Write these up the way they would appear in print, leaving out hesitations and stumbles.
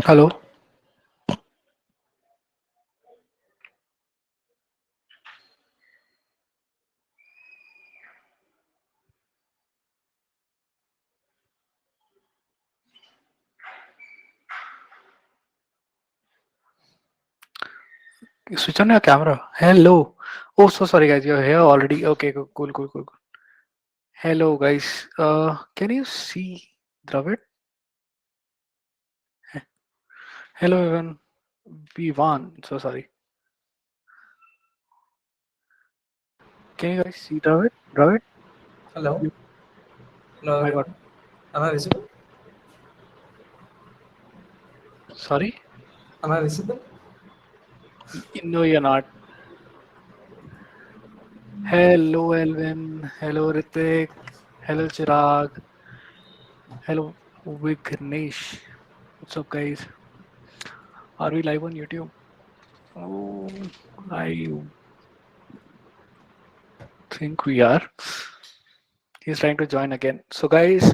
Hello. You switch on your camera. Hello. Oh, so sorry, guys. You're here already. Okay, cool, cool, cool, cool. Hello, guys. Can you see Dravid? Hello, everyone. We won. So sorry. Can you guys see Dravid? Dravid? Hello, You- hello My God. everyone. Am I visible? Sorry. Am I visible? No, you're not. Hello, Elvin. Hello, Ritik. Hello, Chirag. Hello, Vignesh. What's up, guys? Are we live on YouTube? Oh, I think we are. He's trying to join again. So, guys,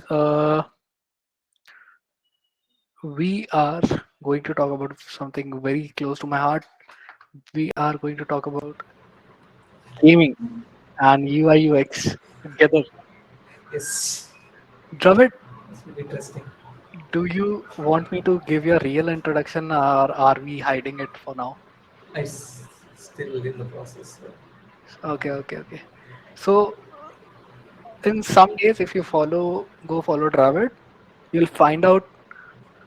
we are going to talk about something very close to my heart. We are going to talk about gaming and UI UX together. Yes, Dravid, it's really interesting. do you want me to give you a real introduction, or are we hiding it for now? Still in the process. So. Okay, okay, okay. So, in some days, if you go follow Dravid, you'll find out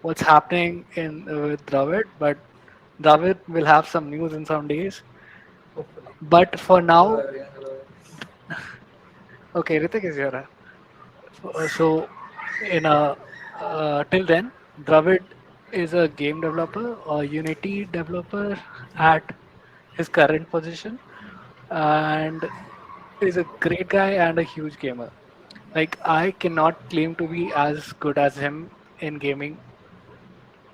what's happening in with Dravid. But Dravid will have some news in some days. Hopefully. But for Hello now, everyone. Hello. okay, Ritik is here. So, in a till then, Dravid is a game developer, a Unity developer at his current position, and is a great guy and a huge gamer. Like I cannot claim to be as good as him in gaming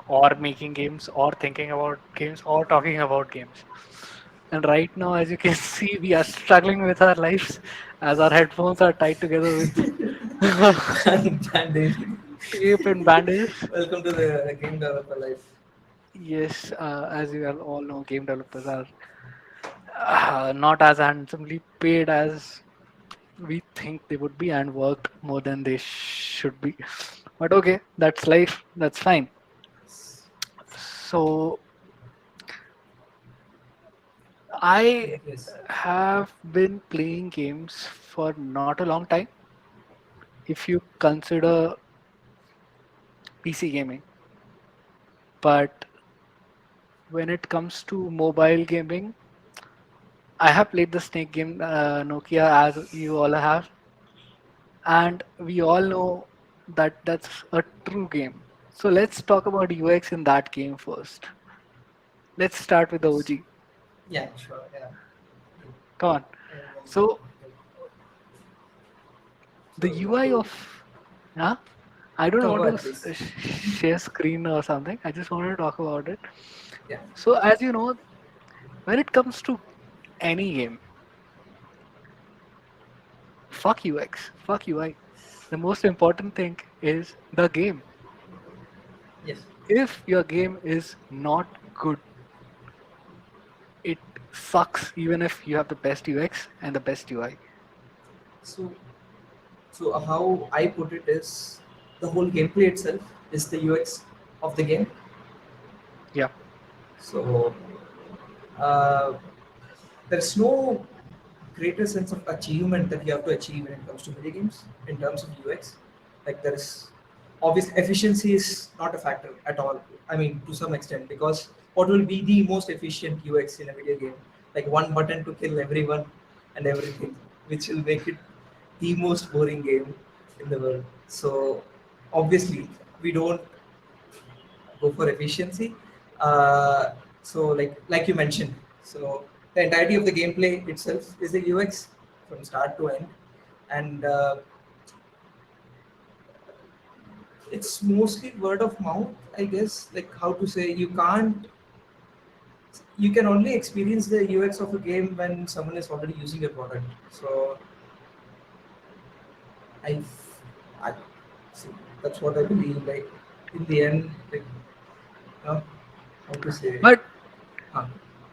or making games or thinking about games or talking about games. And right now, as you can see, we are struggling with our lives as our headphones are tied together with Bandage. tape and bandages. Welcome to the game developer life. Yes, as you all know, game developers are not as handsomely paid as we think they would be and work more than they should be. But okay, that's life. That's fine. So I Yes. have been playing games for not a long time. If you consider PC gaming, but when it comes to mobile gaming, I have played the Snake game Nokia as you all have, and we all know that that's a true game. So let's talk about UX in that game first. Let's start with the OG. Yeah, sure. Yeah. Come on. And, So the so you want UI to of, huh? I don't no, want go to ahead, please. share screen or something. I just want to talk about it. Yeah. So as you know, when it comes to any game, fuck UX, fuck UI. The most important thing is the game. Yes. If your game is not good, it sucks even if you have the best UX and the best UI. So how I put it is the whole gameplay itself is the UX of the game. Yeah, So uh, there's no greater sense of achievement that you have to achieve when it comes to video games in terms of UX. Like there's obvious efficiency is not a factor at all. I mean, to some extent, because what will be the most efficient UX in a video game? Like one button to kill everyone and everything, which will make it the most boring game in the world. So obviously, we don't go for efficiency. So like you mentioned, so the entirety of the gameplay itself is the UX from start to end, and it's mostly word of mouth, I guess. Like how to say, you can only experience the UX of a game when someone is already using your product. So I, I so that's what I believe. Like in the end, like know, how to say, But huh.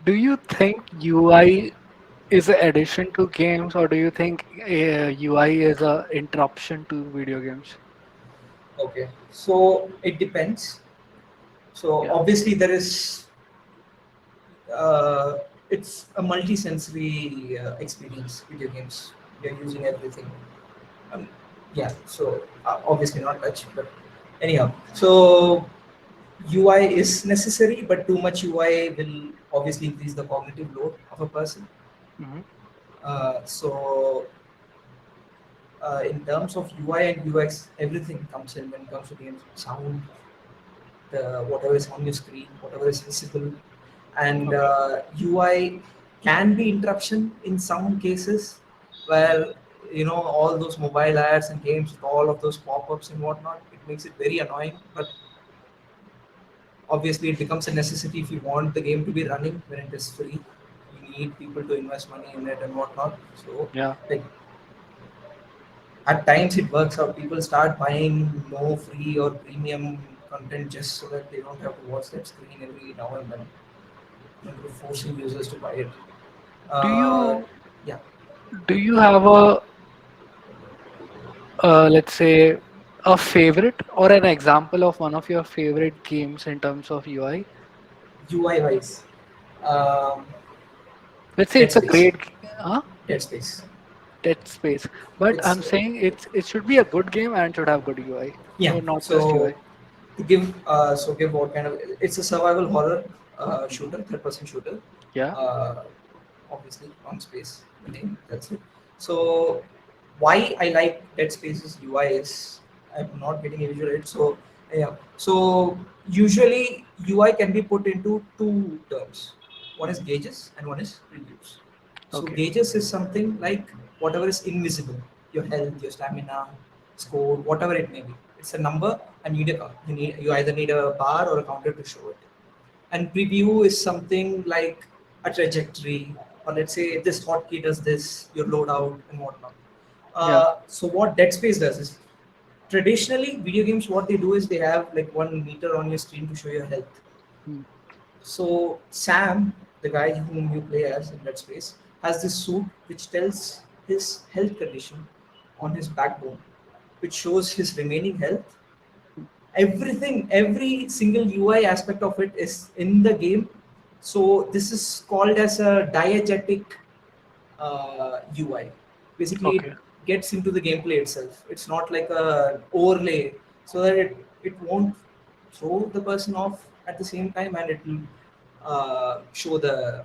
do you think UI is an addition to games, or do you think UI is a interruption to video games? Okay, so it depends. So Yeah. obviously there is, uh, it's a multi-sensory experience. Video games, you're using everything. Um, yeah, so obviously not touch, but anyhow. So UI is necessary, but too much UI will obviously increase the cognitive load of a person. Hmm. So in terms of UI and UX, everything comes in when it comes to games. Sound, the whatever is on your screen, whatever is visible, and Okay. UI can be interruption in some cases, Mm. where all those mobile ads and games, with all of those pop-ups and whatnot, it makes it very annoying. But obviously, it becomes a necessity if you want the game to be running when it is free. You need people to invest money in it and whatnot. So, Yeah. like, at times it works out. People start buying no free or premium content just so that they don't have to watch that screen every now and then, forcing users to buy it. Do Uh, you yeah, do you have a let's say a favorite or an example of one of your favorite games in terms of UI? UI wise, um, Let's say Dead it's a Space, great Dead Space. Dead Space, but It's I'm saying it should be a good game and should have good UI, yeah. or not just UI. So to give give what kind of, it's a survival horror Hmm. shooter, third-person shooter. Yeah. Uh, Obviously on space, the name, that's it. So why I like Dead Space's UI is, I'm not getting a visual right. So yeah, so usually UI can be put into two terms. One is Hmm. gauges and one is reviews. So Okay. gauges is something like whatever is invisible, your health, your stamina, score, whatever it may be. It's a number, and you either need a bar or a counter to show it. And preview is something like a trajectory, or let's say this hotkey does this, your loadout and whatnot. Yeah. So what Dead Space does is, traditionally video games, what they do is they have like one meter on your screen to show your health. Hmm. So Sam, the guy whom you play as in Dead Space, has this suit which tells his health condition on his backbone, which shows his remaining health. Everything, every single UI aspect of it is in the game. So this is called as a diegetic UI. Basically, it Okay. gets into the gameplay itself. It's not like a overlay, so that it won't throw the person off at the same time, and it will show the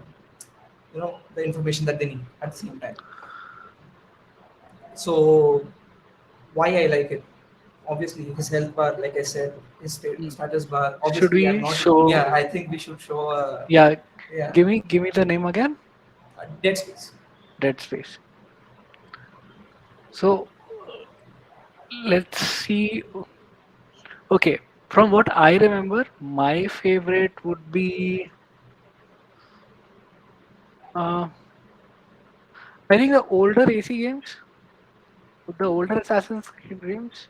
information that they need at the same time. So why I like it? Obviously, his health bar, like I said, his Hmm. status bar. Should Obviously, I'm we not. show? Yeah, I think we should show. Yeah. Yeah, Give me the name again. Dead Space. Dead Space. So let's see. Okay. From what I remember, my favorite would be uh, I think the older AC games, the older Assassin's Creed games,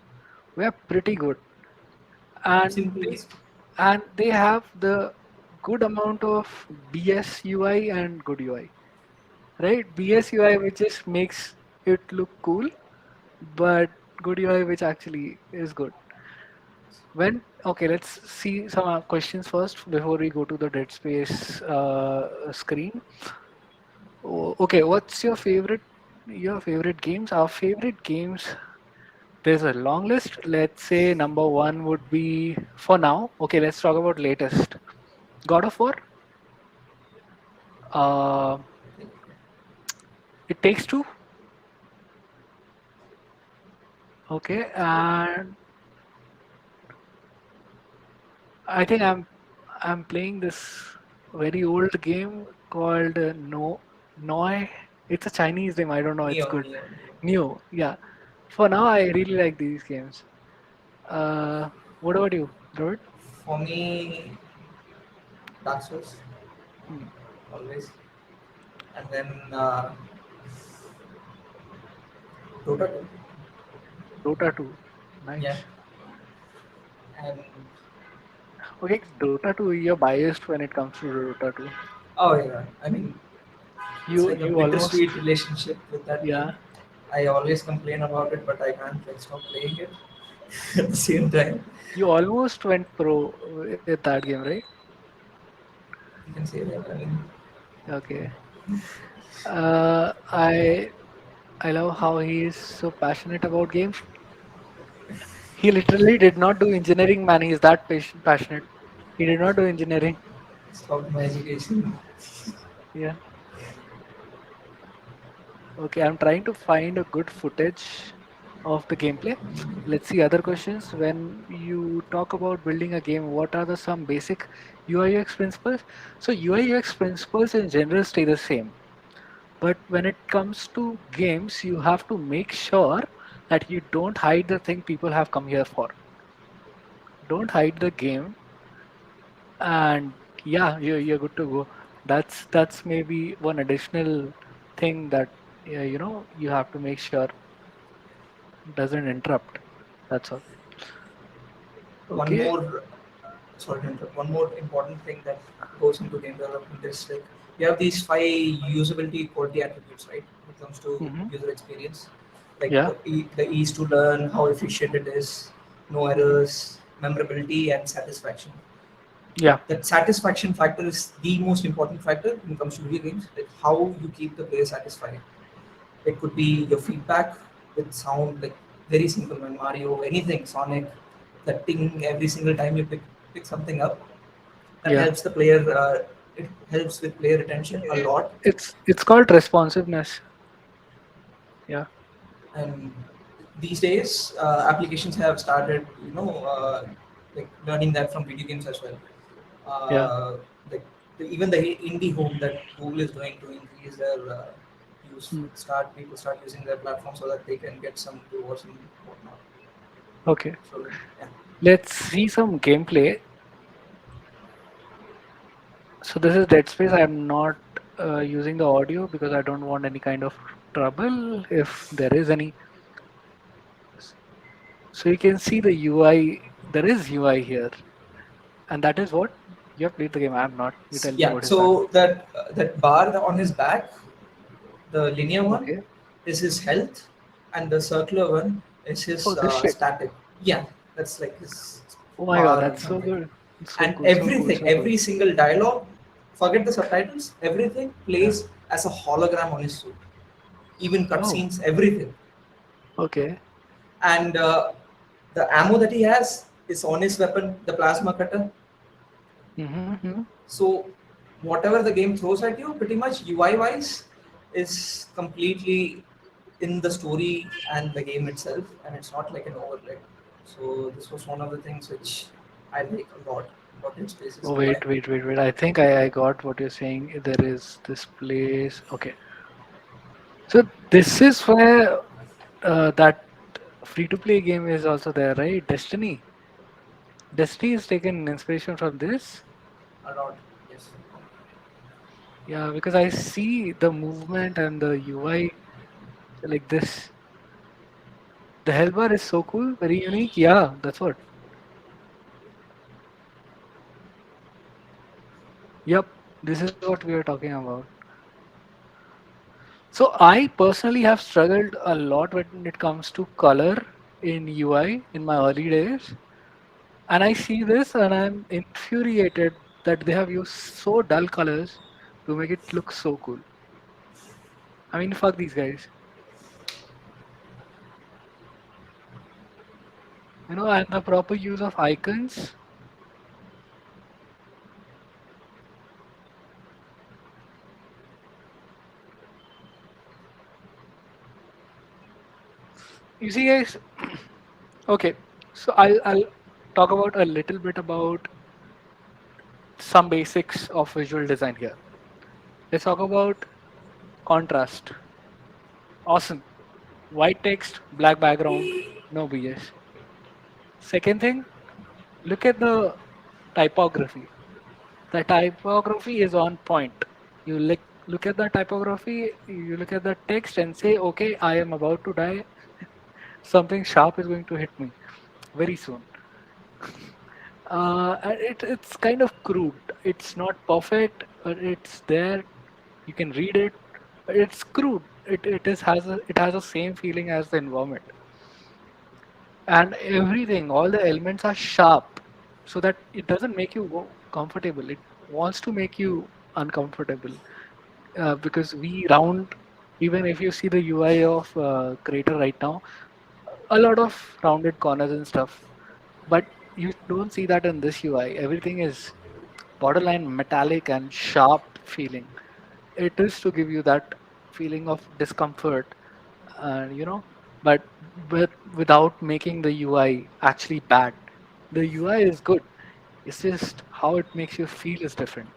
were pretty good, and they Simplest. and they have the good amount of BS UI and good UI, right? BS UI which just makes it look cool, but good UI which actually is good. When okay, let's see some questions first before we go to the Dead Space screen. Okay, what's your favorite games? Our favorite games. There's a long list. Let's say number one would be for now. Okay, let's talk about latest. God of War. Uh, it takes two. Okay, and I think I'm playing this very old game called No Noi. It's a Chinese name. I don't know. It's Neo, good. Neo, Neo. New. Yeah. For now, I really like these games. Uh, what about you, Dravid? For me, Dark Souls Hmm. always, and then Dota 2. Dota 2. Yeah, Nice. and Okay, Dota 2, you're biased when it comes to Dota 2. Oh yeah, I mean it's You like a you almost, bittersweet relationship with that game. yeah, I always complain about it, but I can't like stop playing it at the same time. you almost went pro with that game, right? You can say that. I mean, Okay. I love how he is so passionate about games. He literally did not do engineering, man. He's that passionate. He did not do engineering. stop my education. Yeah. Okay, I'm trying to find a good footage of the gameplay. Let's see other questions. When you talk about building a game, what are the some basic UI UX principles? So UI UX principles in general stay the same. But when it comes to games, you have to make sure that you don't hide the thing people have come here for. Don't hide the game, and yeah, you're good to go. That's maybe one additional thing that, yeah, you have to make sure doesn't interrupt. That's all. One Okay. more, sorry to interrupt. One more important thing that goes into game development is like you have these five usability quality attributes, right? When it comes to Hmm. user experience, like Yeah. the ease to learn, how efficient it is, no Hmm. errors, memorability, and satisfaction. Yeah. That satisfaction factor is the most important factor when it comes to video games. Like how you keep the player satisfied. It could be your feedback with sound, like very simple one, Mario, anything, Sonic, that ting every single time you pick something up. That Yeah. helps the player. It helps with player retention a lot. It's called responsiveness. Yeah. And these days, applications have started, like learning that from video games as well. Yeah. Like even the indie home that Google is doing to increase their use, Mm. start people start using their platform so that they can get some rewards and whatnot. Okay. So yeah, Let's see some gameplay. So this is Dead Space. I'm not using the audio because I don't want any kind of trouble if there is any. So you can see the UI. There is UI here, and that is what you have played the game. I am not. You tell me yeah. what is that. So that bar on his back, the linear one, Okay. is his health, and the circular one is his Oh, this shit. static. Yeah, that's like his Oh my god, bar or that's so something. good. It's so And cool. So cool. everything, So cool. every single dialogue, forget the subtitles, everything Yeah. plays as a hologram on his suit. Even Oh. cutscenes, everything. Okay. And the ammo that he has is on his weapon, the plasma cutter. Mm-hmm. So whatever the game throws at you, pretty much UI wise, is completely in the story and the game itself, and it's not like an overlay. So this was one of the things which I like a lot about Dead Space's Oh, UI. wait. I think I got what you're saying. There is this place. Okay. So this is where that free to play game is also there, right? Destiny. Destiny is taken inspiration from this. A lot, yes. Yeah, because I see the movement and the UI like this. The health bar is so cool, very unique. Yeah, that's what. Yep, this is what we are talking about. So I personally have struggled a lot when it comes to color in UI in my early days. And I see this and I'm infuriated that they have used so dull colors to make it look so cool. I mean, fuck these guys. And the proper use of icons. You see, guys, okay, so I'll talk about a little bit about some basics of visual design here. Let's talk about contrast. Awesome. White text, black background, no BS. Second thing, look at the typography. The typography is on point. You look at the typography, you look at the text and say, okay, I am about to die. Something sharp is going to hit me very soon. And it's kind of crude. It's not perfect, but it's there. You can read it, but it's crude. It has the same feeling as the environment, and everything. All the elements are sharp, so that it doesn't make you comfortable. It wants to make you uncomfortable because we round. Even if you see the UI of Creator right now, a lot of rounded corners and stuff, but you don't see that in this UI. Everything is borderline metallic and sharp feeling. It is to give you that feeling of discomfort, and but without making the UI actually bad. The UI is good. It's just how it makes you feel is different.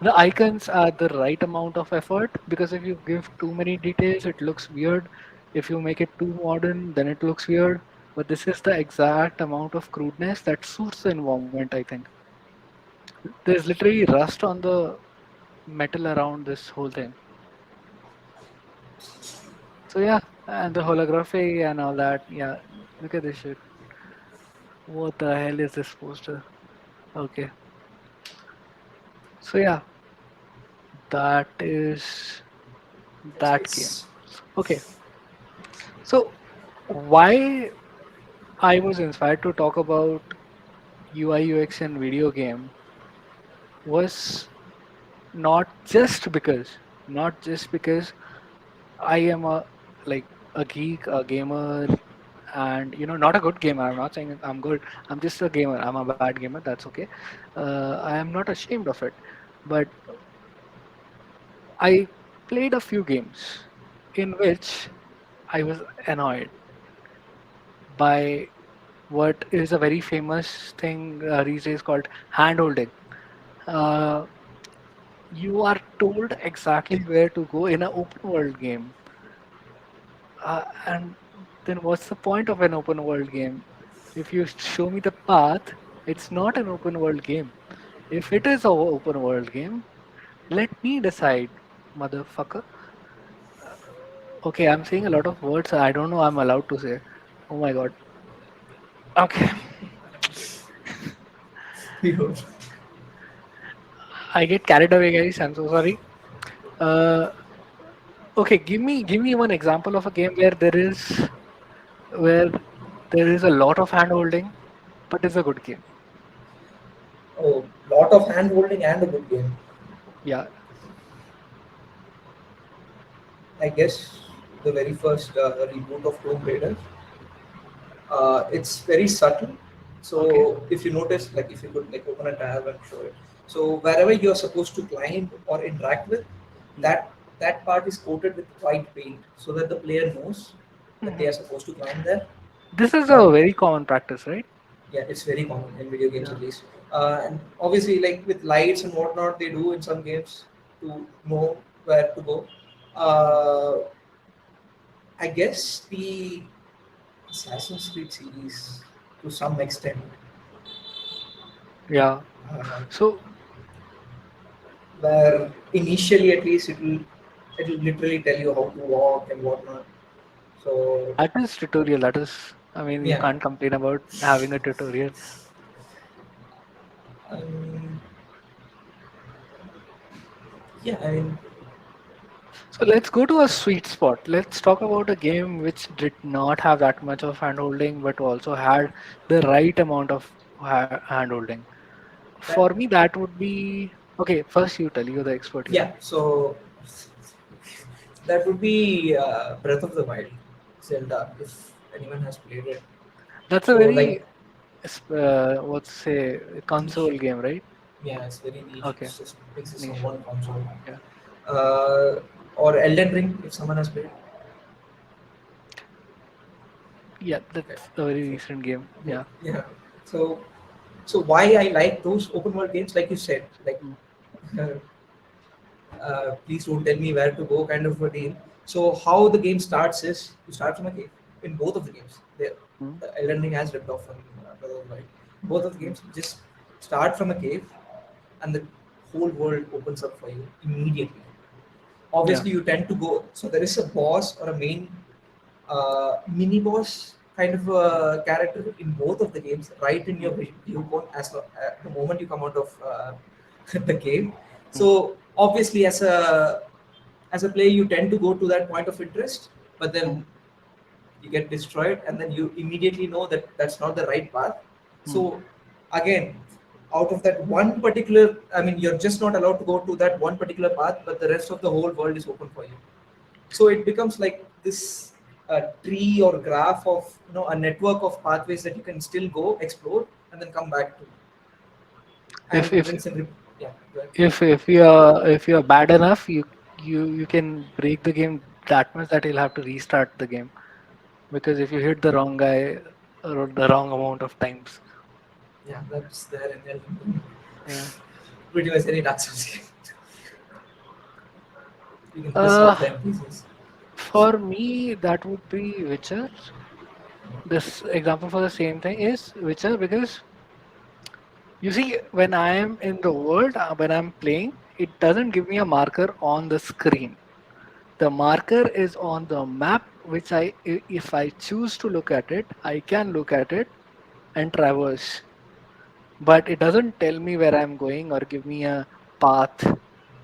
The icons are the right amount of effort, because if you give too many details, it looks weird. If you make it too modern, then it looks weird. But this is the exact amount of crudeness that suits the environment, I think. There's literally rust on the metal around this whole thing. So yeah, and the holography and all that. Yeah, look at this shit. What the hell is this poster? Okay, so yeah, that is It's that game. it's Okay, so why I was inspired to talk about UI UX in video game was not just because I am a like a geek, a gamer, and not a good gamer. I'm not saying I'm good. I'm just a gamer. I'm a bad gamer. That's okay. I am not ashamed of it. But I played a few games in which I was annoyed by what is a very famous thing these days called hand holding. Uh, you are told exactly where to go in an open world game, and then what's the point of an open world game? If you show me the path, it's not an open world game. If it is an open world game, let me decide, motherfucker. Okay, I'm saying a lot of words I don't know I'm allowed to say. Oh my god. Okay, you know, I get carried away, guys. I'm so sorry. Uh, okay, give me one example of a game where there is a lot of hand holding, but it's a good game. oh, lot of hand holding and a good game. Yeah. I guess the very first reboot of Tomb Raider. It's very subtle. Okay. So if you notice, like if you could like open a tab and show it. So wherever you're supposed to climb or interact with, Hmm. that part is coated with white paint so that the player knows that they Hmm. are supposed to climb there. This is a And very common practice, right? yeah, it's very common in video games Yeah. at least. And obviously, like with lights and whatnot, they do in some games to know where to go. Hmm. Uh, I guess the Assassin's Creed series, to some extent, Yeah. uh, So where initially at least it'll literally tell you how to walk and whatnot. So that is tutorial. That is, I mean, you yeah, can't complain about having a tutorial. um, yeah. I mean, So let's go to a sweet spot. Let's talk about a game which did not have that much of handholding, but also had the right amount of handholding. that For me, that would be okay. First, you tell, you're the expert here. yeah. So that would be Breath of the Wild, Zelda. If anyone has played it, That's a so like very what's say console niche. game, right? Yeah, it's very niche. Okay, It's just exists on niche. one console. Yeah, Uh, or Elden Ring, if someone has played. yeah, Okay. that's a very So recent game. yeah, Yeah. yeah. So why I like those open world games, like you said, like Mm, please don't tell me where to go kind of a deal. So how the game starts is you start from a cave in both of the games. mm, The Elden Ring has ripped off from Breath of the Wild. Both of the mm. games just start from a cave, and the whole world opens up for you immediately. Yeah. Obviously, you tend to go. So there is a boss or a main mini boss. kind of a character in both of the games, right in your mm, viewpoint the moment you come out of the game. mm, So obviously, as a player, you tend to go to that point of interest, but mm, then you get destroyed, and then you immediately know that that's not the right path. mm. So again, out of that one particular, I mean, you're just not allowed to go to that one particular path, but the rest of the whole world is open for you. So it becomes like this tree or graph of, a network of pathways that you can still go explore and then come back to, If and if rinse and repeat. Yeah, go ahead. if you're bad enough, you can break the game that much that you'll have to restart the game because if you hit the wrong guy or the wrong amount of times. Yeah, that's there in Elden. Yeah. Pretty much any Dark Souls game. You can piss Uh, off the NPCs. for me, that would be Witcher. This example for the same thing is Witcher because you see, when I am in the world, when I'm playing, it doesn't give me a marker on the screen. The marker is on the map, which if I choose to look at it, I can look at it and traverse. But it doesn't tell me where I'm going or give me a path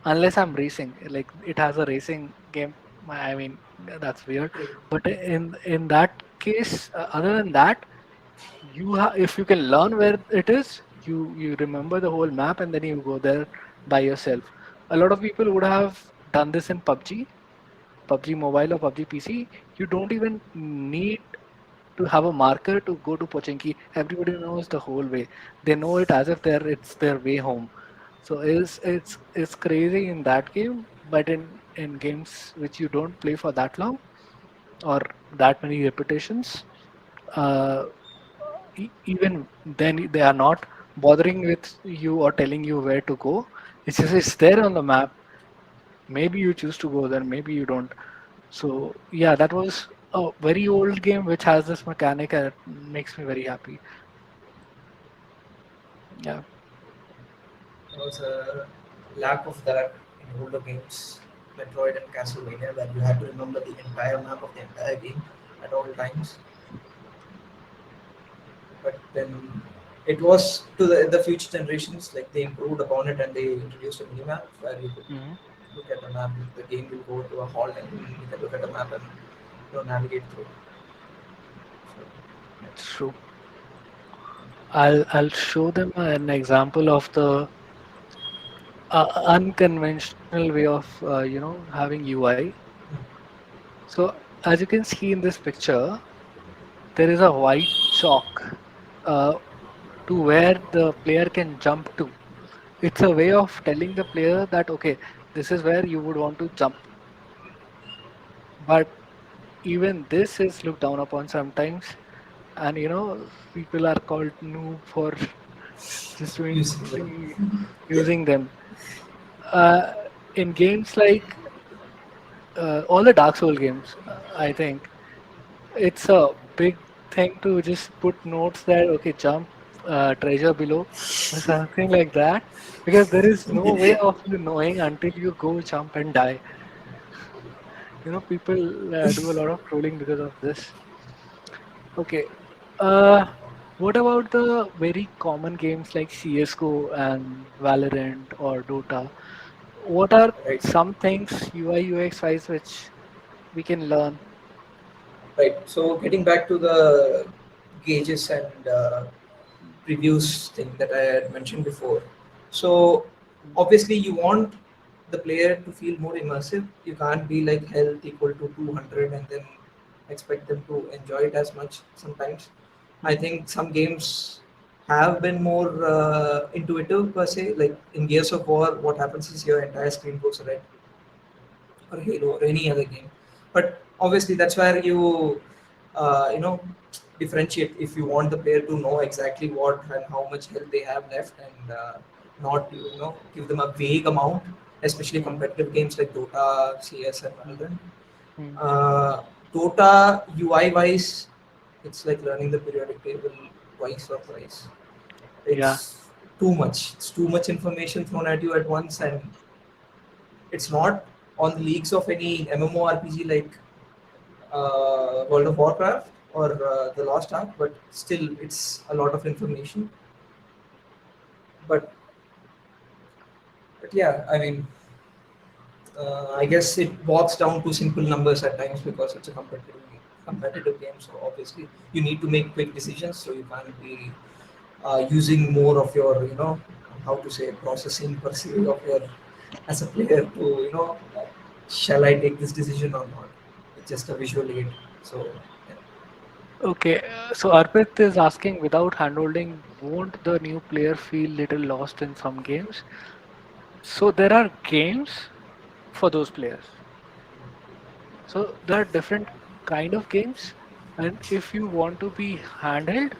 unless I'm racing. Like it has a racing game. I mean, that's weird. True. But in that case, other than that, if you can learn where it is, you remember the whole map and then you go there by yourself. A lot of people would have done this in PUBG Mobile or PUBG PC. You don't even need to have a marker to go to Pochinki. Everybody knows the whole way. They know it as if it's their way home. So it's crazy in that game, but in games which you don't play for that long or that many repetitions, uh, even then they are not bothering with you or telling you where to go. It's just it's there on the map. Maybe you choose to go there, maybe you don't. So yeah, that was a very old game which has this mechanic and it makes me very happy. Yeah. There was a lack of that in older games, Metroid and Castlevania, where you had to remember the entire map of the entire game at all times. But then it was to the future generations, like they improved upon it and they introduced a mini map where you could Hmm. look at the map. The game will go to a halt and you can look at the map and navigate through. So, yeah. It's true. I'll show them an example of the unconventional way of having UI. So as you can see in this picture, there is a white chalk uh, to where the player can jump to. It's a way of telling the player that okay, this is where you would want to jump. But even this is looked down upon sometimes, and people are called noob for just Using them. using them. Uh, in games like all the Dark Soul games, I think it's a big thing to just put notes that okay, jump, treasure below, or something like that, because there is no way of you knowing until you go jump and die. People do a lot of trolling because of this. Okay. Uh, what about the very common games like CS:GO and Valorant or Dota? What are Right. some things UI UX wise which we can learn? Right. So getting back to the gauges and previews thing that I had mentioned before. So obviously you want the player to feel more immersive. You can't be like health equal to 200 and then expect them to enjoy it as much sometimes. I Mm-hmm. think some games have been more intuitive per se. Like in Gears of War, what happens is your entire screen goes red, or Halo or any other game. But obviously, that's where you differentiate if you want the player to know exactly what and how much health they have left, and not give them a vague amount, especially Mm-hmm. competitive games like Dota, CS, and Valorant. Mm-hmm. Uh, Dota UI wise, it's like learning the periodic table twice or thrice. Yeah. It's too much. It's too much information thrown at you at once, and it's not on the leagues of any MMORPG like World of Warcraft. or the Lost Ark, but still it's a lot of information. But yeah, I mean, I guess it boils down to simple numbers at times because it's a competitive game. So obviously you need to make quick decisions. So you can't be using more of your, how to say, processing per se of your as a player to, shall I take this decision or not? It's just a visual aid. So yeah. Okay, so Arpit is asking, without handholding, won't the new player feel little lost in some games? So there are games for those players. So there are different kind of games, and if you want to be handheld,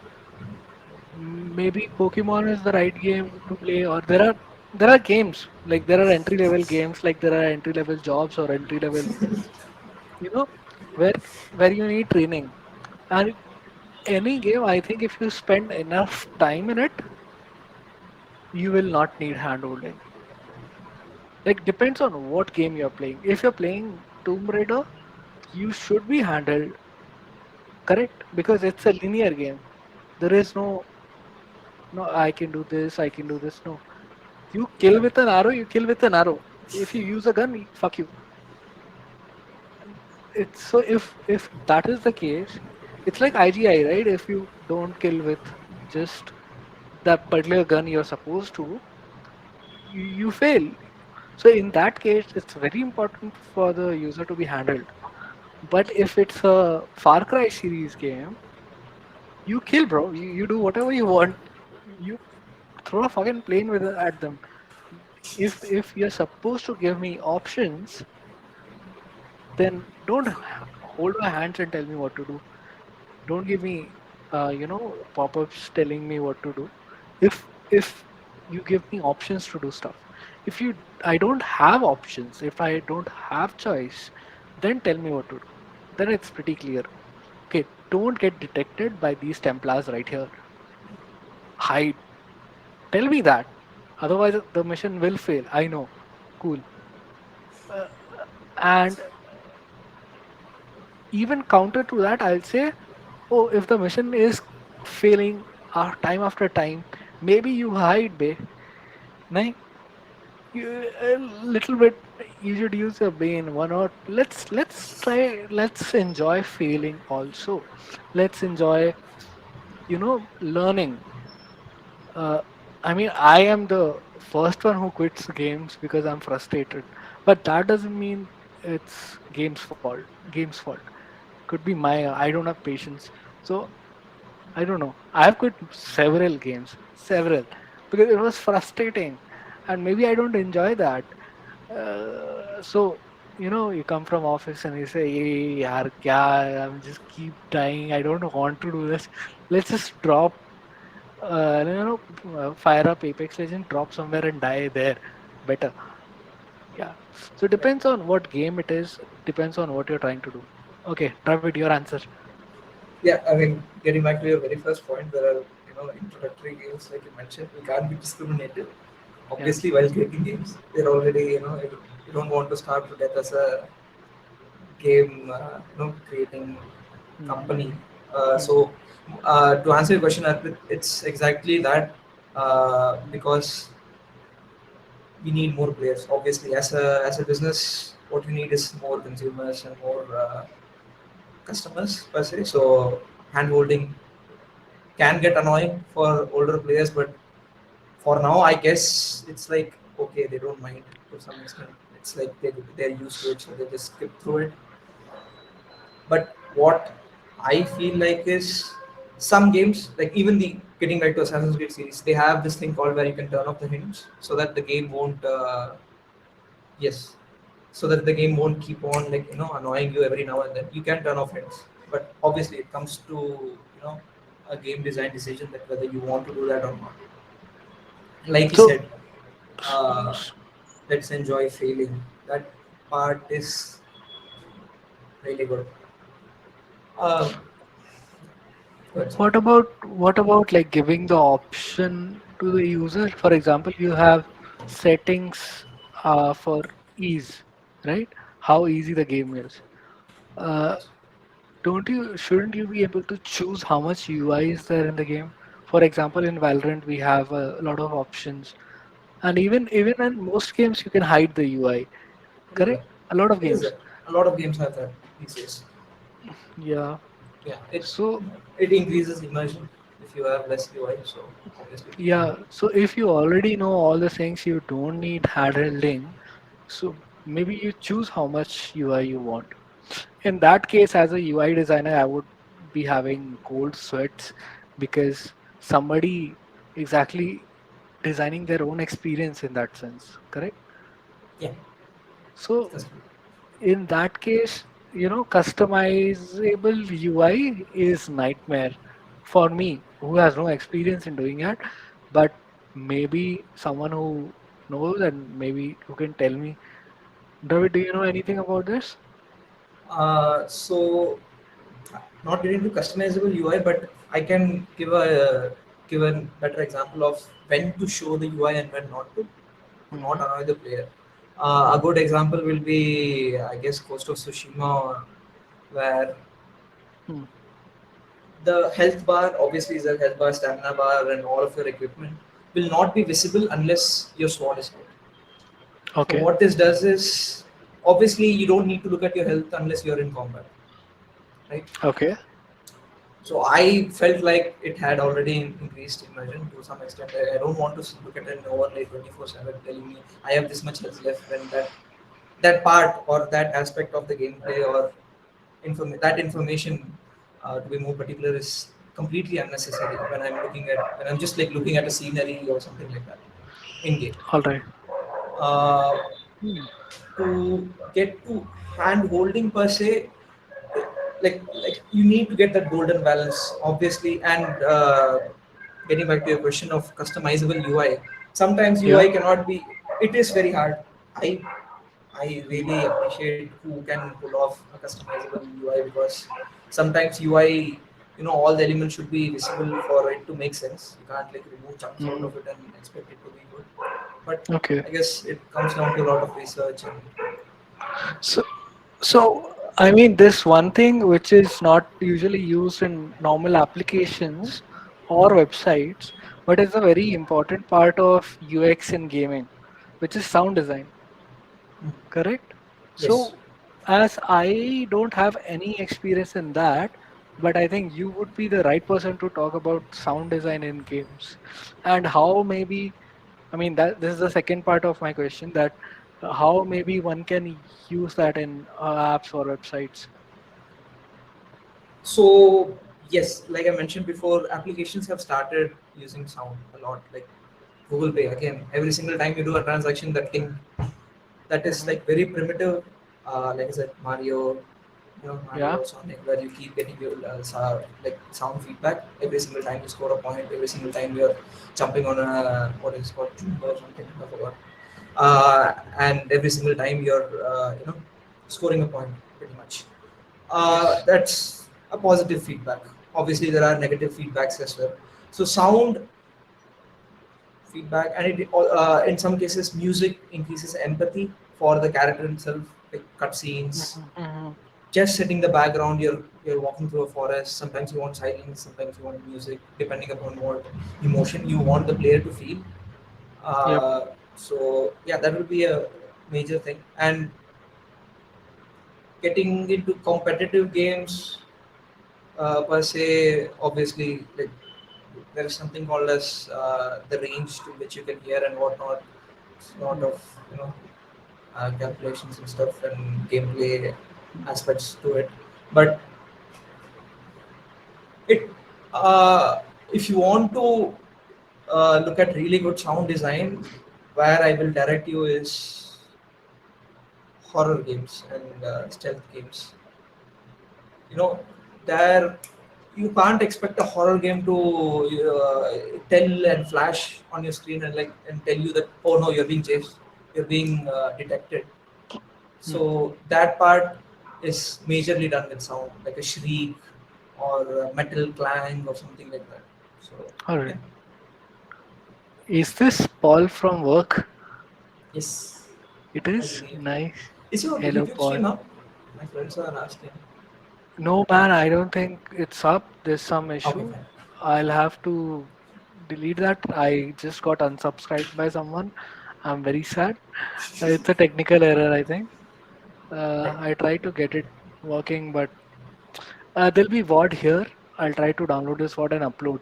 maybe Pokemon is the right game to play. Or there are games, like there are entry level games, like there are entry level jobs or entry level, you know, where you need training. And any game, I think, if you spend enough time in it, you will not need handholding. Like depends on what game you're playing. If you're playing Tomb Raider, you should be handheld, correct? Because it's a linear game. There is no I can do this, I can do this. No. You kill with an arrow, you kill with an arrow. If you use a gun, fuck you. It's so if that is the case, it's like IGI, right? If you don't kill with just that particular gun you're supposed to, you fail. So in that case, it's very important for the user to be handled. But if it's a Far Cry series game, you kill, bro. You do whatever you want. You throw a fucking plane with at them. If you're supposed to give me options, then don't hold my hands and tell me what to do. Don't give me, pop-ups telling me what to do. If you give me options to do stuff, if you I don't have options, if I don't have choice, then tell me what to do. Then it's pretty clear. Okay, don't get detected by these Templars right here. Hide. Tell me that. Otherwise, the mission will fail. I know. Cool. Uh, and even counter to that, I'll say, oh, if the mission is failing time after time, maybe you hide, be. Nahin? You, a little bit, you should use your brain. Why not? Let's enjoy failing also. Let's enjoy, learning. Uh, I mean, I am the first one who quits games because I'm frustrated. But that doesn't mean it's Game's fault. Could be my I don't have patience. So I don't know. I have quit several games, several, because it was frustrating, and maybe I don't enjoy that. So you come from office and you say, "Hey, yaar, kya? I'm just keep dying. I don't want to do this. Let's just drop, fire up Apex Legend, drop somewhere and die there. Better." Yeah. So it Yeah. depends on what game it is. Depends on what you're trying to do. Okay, Dravid, your answer. Yeah, I mean, getting back to your very first point, there are, introductory games like you mentioned. We can't be discriminated. Yeah. Obviously, while creating games, they're already, you don't want to start to death as a game, creating company. Mm-hmm. So, to answer your question, Arpit, it's exactly that, because we need more players. Obviously, as a business, what you need is more consumers and more customers per se. So, handholding can get annoying for older players, but for now, I guess it's like okay, they don't mind to some extent. It's like they're used to it, so they just skip through it. But what I feel like is some games, like even the getting back to Assassin's Creed series, they have this thing called where you can turn off the hints so that the game won't. Yes, so that the game won't keep on like annoying you every now and then. You can turn off hints, but obviously it comes to a game design decision that whether you want to do that or not. Like you So, said, uh, let's enjoy failing. That part is really good. Uh, good. what about like giving the option to the user? For example, you have settings for ease, right? How easy the game is. Uh, Right. don't you shouldn't you be able to choose how much UI is there in the game? For example, in Valorant we have a lot of options, and even in most games you can hide the UI. Yeah, Correct? A lot of it is games. that. A lot of games have that these days. Yeah. Yeah, So it increases immersion if you have less UI. So obviously people yeah. So if you already know all the things, you don't need handholding. So maybe you choose how much UI you want. In that case, as a UI designer, I would be having cold sweats because somebody exactly designing their own experience in that sense, correct? yeah, So that's in that case, customizable UI is nightmare for me who has no experience in doing that, but maybe someone who knows and maybe who can tell me. David, do you know anything about this? so not getting to customizable UI, but I can give a better example of when to show the UI and when not to not Hmm. annoy the player. A good example will be, I guess, Ghost of Tsushima, where Hmm. the health bar obviously is a health bar, stamina bar, and all of your equipment will not be visible unless your sword is out. So Okay. what this does is obviously you don't need to look at your health unless you're in combat, right? Okay. So I felt like it had already increased immersion to some extent. I don't want to look at an overlay 24/7 telling me I have this much health left when that part or that aspect of the gameplay or that information, to be more particular, is completely unnecessary when I'm just like looking at a scenery or something like that in game. All right. Uh, Hmm. to get to hand holding per se, like you need to get that golden balance obviously. And getting back to your question of customizable UI, sometimes Yeah. UI cannot be, it is very hard. I i Hmm. really appreciate who can pull off a customizable UI, because sometimes UI, all the elements should be visible for it to make sense. You can't like remove chunks out Hmm. of it and expect it to be good. But Okay. I guess it comes down to a lot of research and So, so I mean, this one thing which is not usually used in normal applications or websites, but is a very important part of UX in gaming, which is sound design. mm, Correct? yes. So, as I don't have any experience in that, but I think you would be the right person to talk about sound design in games and how maybe, I mean, that this is the second part of my question, that how maybe one can use that in apps or websites. So yes, like I mentioned before, applications have started using sound a lot. Like Google Pay, again, every single time you do a transaction, that is Hmm. like very primitive. Like I said, Mario Yeah. or Sonic, where you keep getting your like sound feedback every single time you score a point, every single time you're jumping on a what is called jump or something, I forgot. And every single time you're scoring a point, pretty much. Yes. That's a positive feedback. Obviously, there are negative feedbacks as well. So sound feedback, and in some cases, music increases empathy for the character himself, like cutscenes. Hmm. Hmm. Just setting the background, you're walking through a forest. Sometimes you want silence, sometimes you want music, depending upon what emotion you want the player to feel. Yep. Uh, so yeah, that will be a major thing. And getting into competitive games, per se, obviously, like there is something called as the range to which you can hear and whatnot. It's a lot Mm. of calculations and stuff and gameplay aspects to it. But it if you want to look at really good sound design, where I will direct you is horror games and stealth games. You know there you can't expect a horror game to tell and flash on your screen and tell you that, oh no, you're being chased, you're being detected. Mm. So that part is majorly done with sound, like a shriek or a metal clang or something like that. So All yeah. right. Is this Paul from work? Yes, It I is believe. nice. Is your Hello, YouTube stream Paul. up? My friends are asking. No, man, I don't think it's up. There's some Okay, issue. fine. I'll have to delete that. I just got unsubscribed by someone. I'm very sad. It's a technical error, I think. Right. I tried to get it working, but there'll be VOD here. I'll try to download this VOD and upload.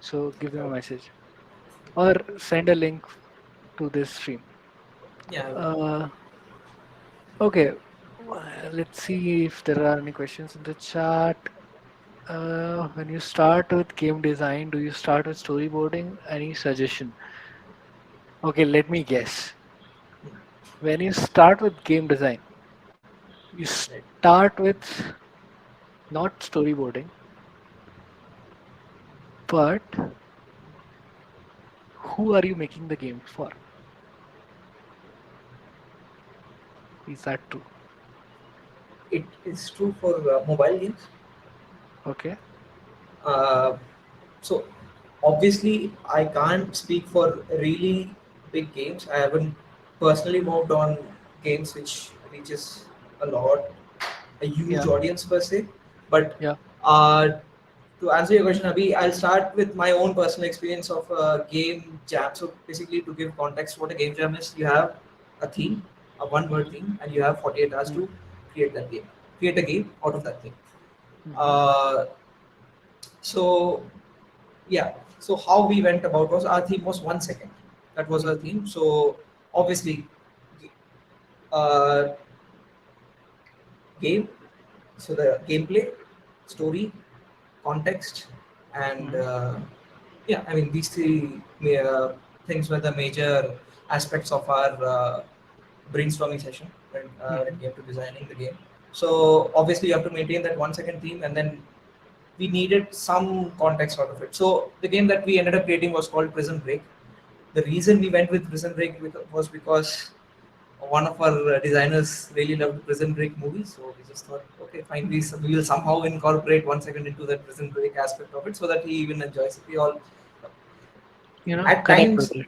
So give him a Okay. message or send a link to this stream. Yeah, I will. Uh, okay, let's see if there are any questions in the chat. When you start with game design, do you start with storyboarding? Any suggestion? Okay, let me guess. When you start with game design, you Right. start with not storyboarding, but who are you making the game for? Is that true? It is true for mobile games. Okay. Uh, so obviously, I can't speak for really big games. I haven't personally worked on games which reaches a lot, a huge Yeah. audience per se. But Yeah. uh, to answer your question, Abhi, I'll start with my own personal experience of a game jam. So basically, to give context, what a game jam is, you have a theme, a one-word Mm-hmm. theme, and you have 48 hours to create that game, create a game out of that theme. Mm-hmm. Uh, so yeah, so how we went about was our theme was 1 second. That was our Mm-hmm. theme. So obviously, uh, game. So the gameplay, story, context, and Mm-hmm. yeah, I mean these three things were the major aspects of our brainstorming session when Mm-hmm. it came to designing the game. So obviously you have to maintain that 1 second theme, and then we needed some context out of it. So the game that we ended up creating was called Prison Break. The reason we went with Prison Break was because one of our designers really loved Prison Break movies, so we just thought, okay, fine, we will somehow incorporate 1 second into that Prison Break aspect of it, so that he even enjoys it. We all, at Connect with times, it.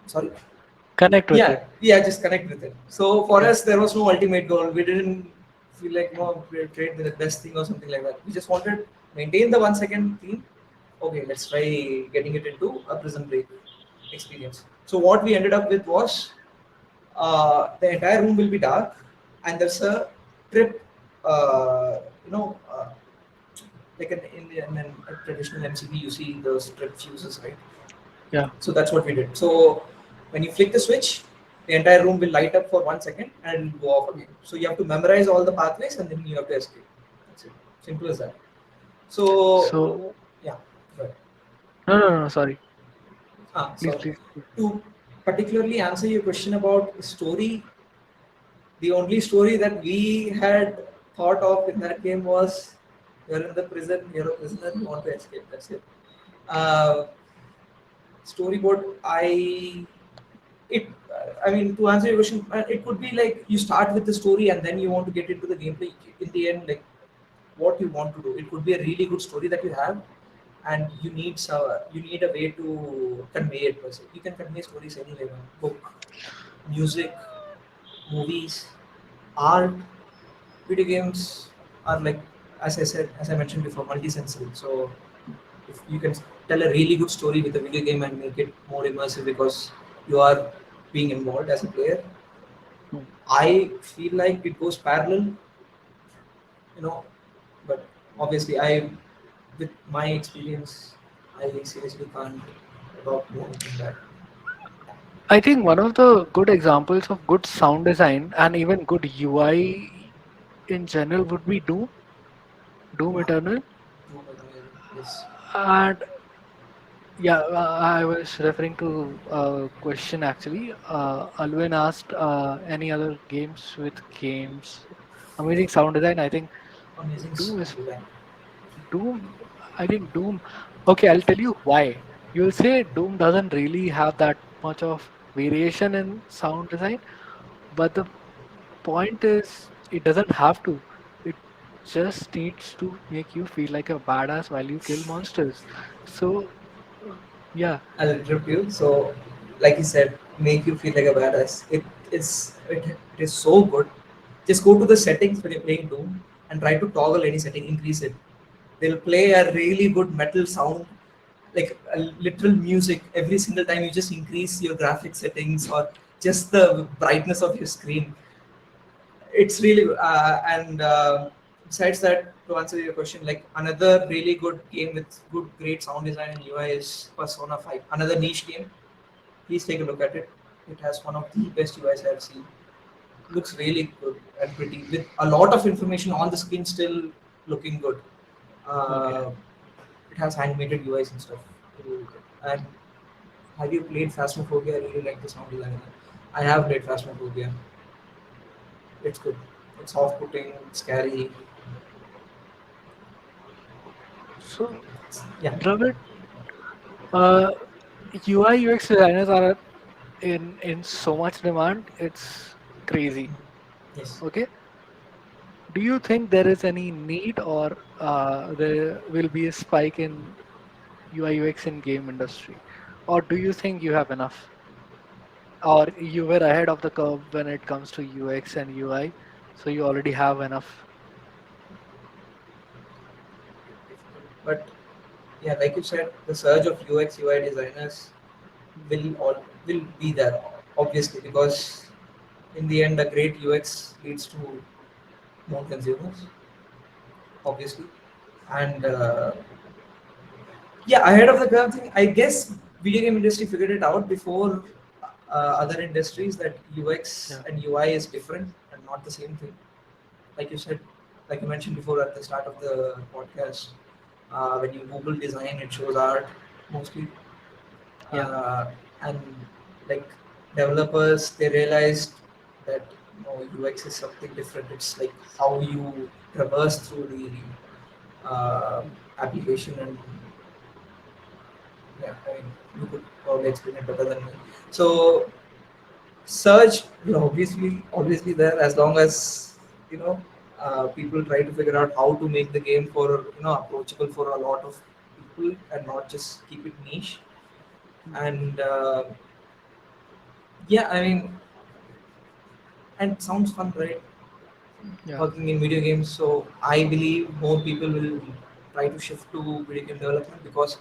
sorry, Connect with it. yeah, just connect with it. So for Yeah. us, there was no ultimate goal. We didn't feel like we trade with the best thing or something like that. We just wanted maintain the 1 second theme. Okay, let's try getting it into a Prison Break experience. So what we ended up with was the entire room will be dark, and there's a trip. You know, like in a traditional MCB, you see those trip fuses, right? Yeah. So that's what we did. So when you flick the switch, the entire room will light up for 1 second and go off again. So you have to memorize all the pathways and then you have to escape. That's it. Simple as that. So So yeah, right. no, no, no. Sorry. Please, So please. Please. to particularly answer your question about story, the only story that we had thought of in that game was you're in the prison, you're a prisoner, you want to escape. That's it. Uh, Storyboard, it. I mean, to answer your question, it could be like you start with the story and then you want to get into the gameplay. In the end, like what you want to do, it could be a really good story that you have, and you need a way to convey it. Per se. You can convey stories anyway, man. Book, music, movies, art. Video games are like, as I mentioned before, multi-sensory. So if you can tell a really good story with a video game and make it more immersive because you are being involved as a player, Hmm. I feel like it goes parallel, you know. But obviously, with my experience, I seriously can't talk more than that. I think one of the good examples of good sound design and even good UI in general would be Doom Yeah, Eternal. Doom Eternal, yes. And yeah, I was referring to a question actually. Alwin asked any other games with games. Amazing sound design. I think Amazing Doom is sound design. Doom. I think Doom. Okay, I'll tell you why. You'll say Doom doesn't really have that much of variation in sound design, but the point is, it doesn't have to. It just needs to make you feel like a badass while you kill monsters. So, uh, yeah. I'll interrupt you. So, like you said, make you feel like a badass. It is so good. Just go to the settings when you're playing Doom. and try to toggle any setting, increase it. They'll play a really good metal sound, like a literal music every single time you just increase your graphic settings or just the brightness of your screen. It's really and besides that, to answer your question, like another really good game with good great sound design and UI is Persona 5. Another niche game. Please take a look at it. It has one of the best UIs I've seen. Looks really good and pretty with a lot of information on the screen still looking good. Okay. Uh, it has animated UIs and stuff. And have you played Phasmophobia? I really like the sound design. I have played Phasmophobia. It's good. It's off-putting, scary. So, Yeah. Dravid, uh, UI UX designers are in so much demand. It's crazy. Yes. Okay. Do you think there is any need, or there will be a spike in UI UX in game industry, or do you think you have enough, or you were ahead of the curve when it comes to UX and UI, so you already have enough? But yeah, like you said, the surge of UX UI designers will be there obviously because in the end, a great UX leads to more consumers, obviously, and yeah, ahead of the curve thing. I guess video game industry figured it out before other industries that UX Yeah, and UI is different and not the same thing. Like you said, like you mentioned before at the start of the podcast, when you Google design, it shows art mostly, yeah, uh, and like developers, they realized that UX is something different. It's like how you traverse through the application, and yeah, I mean, you could probably explain it better than me. So search will obviously always be there as long as you know people try to figure out how to make the game for approachable for a lot of people and not just keep it niche. And yeah, I mean, and it sounds fun, right? yeah. Working in video games. So I believe more people will try to shift to video game development because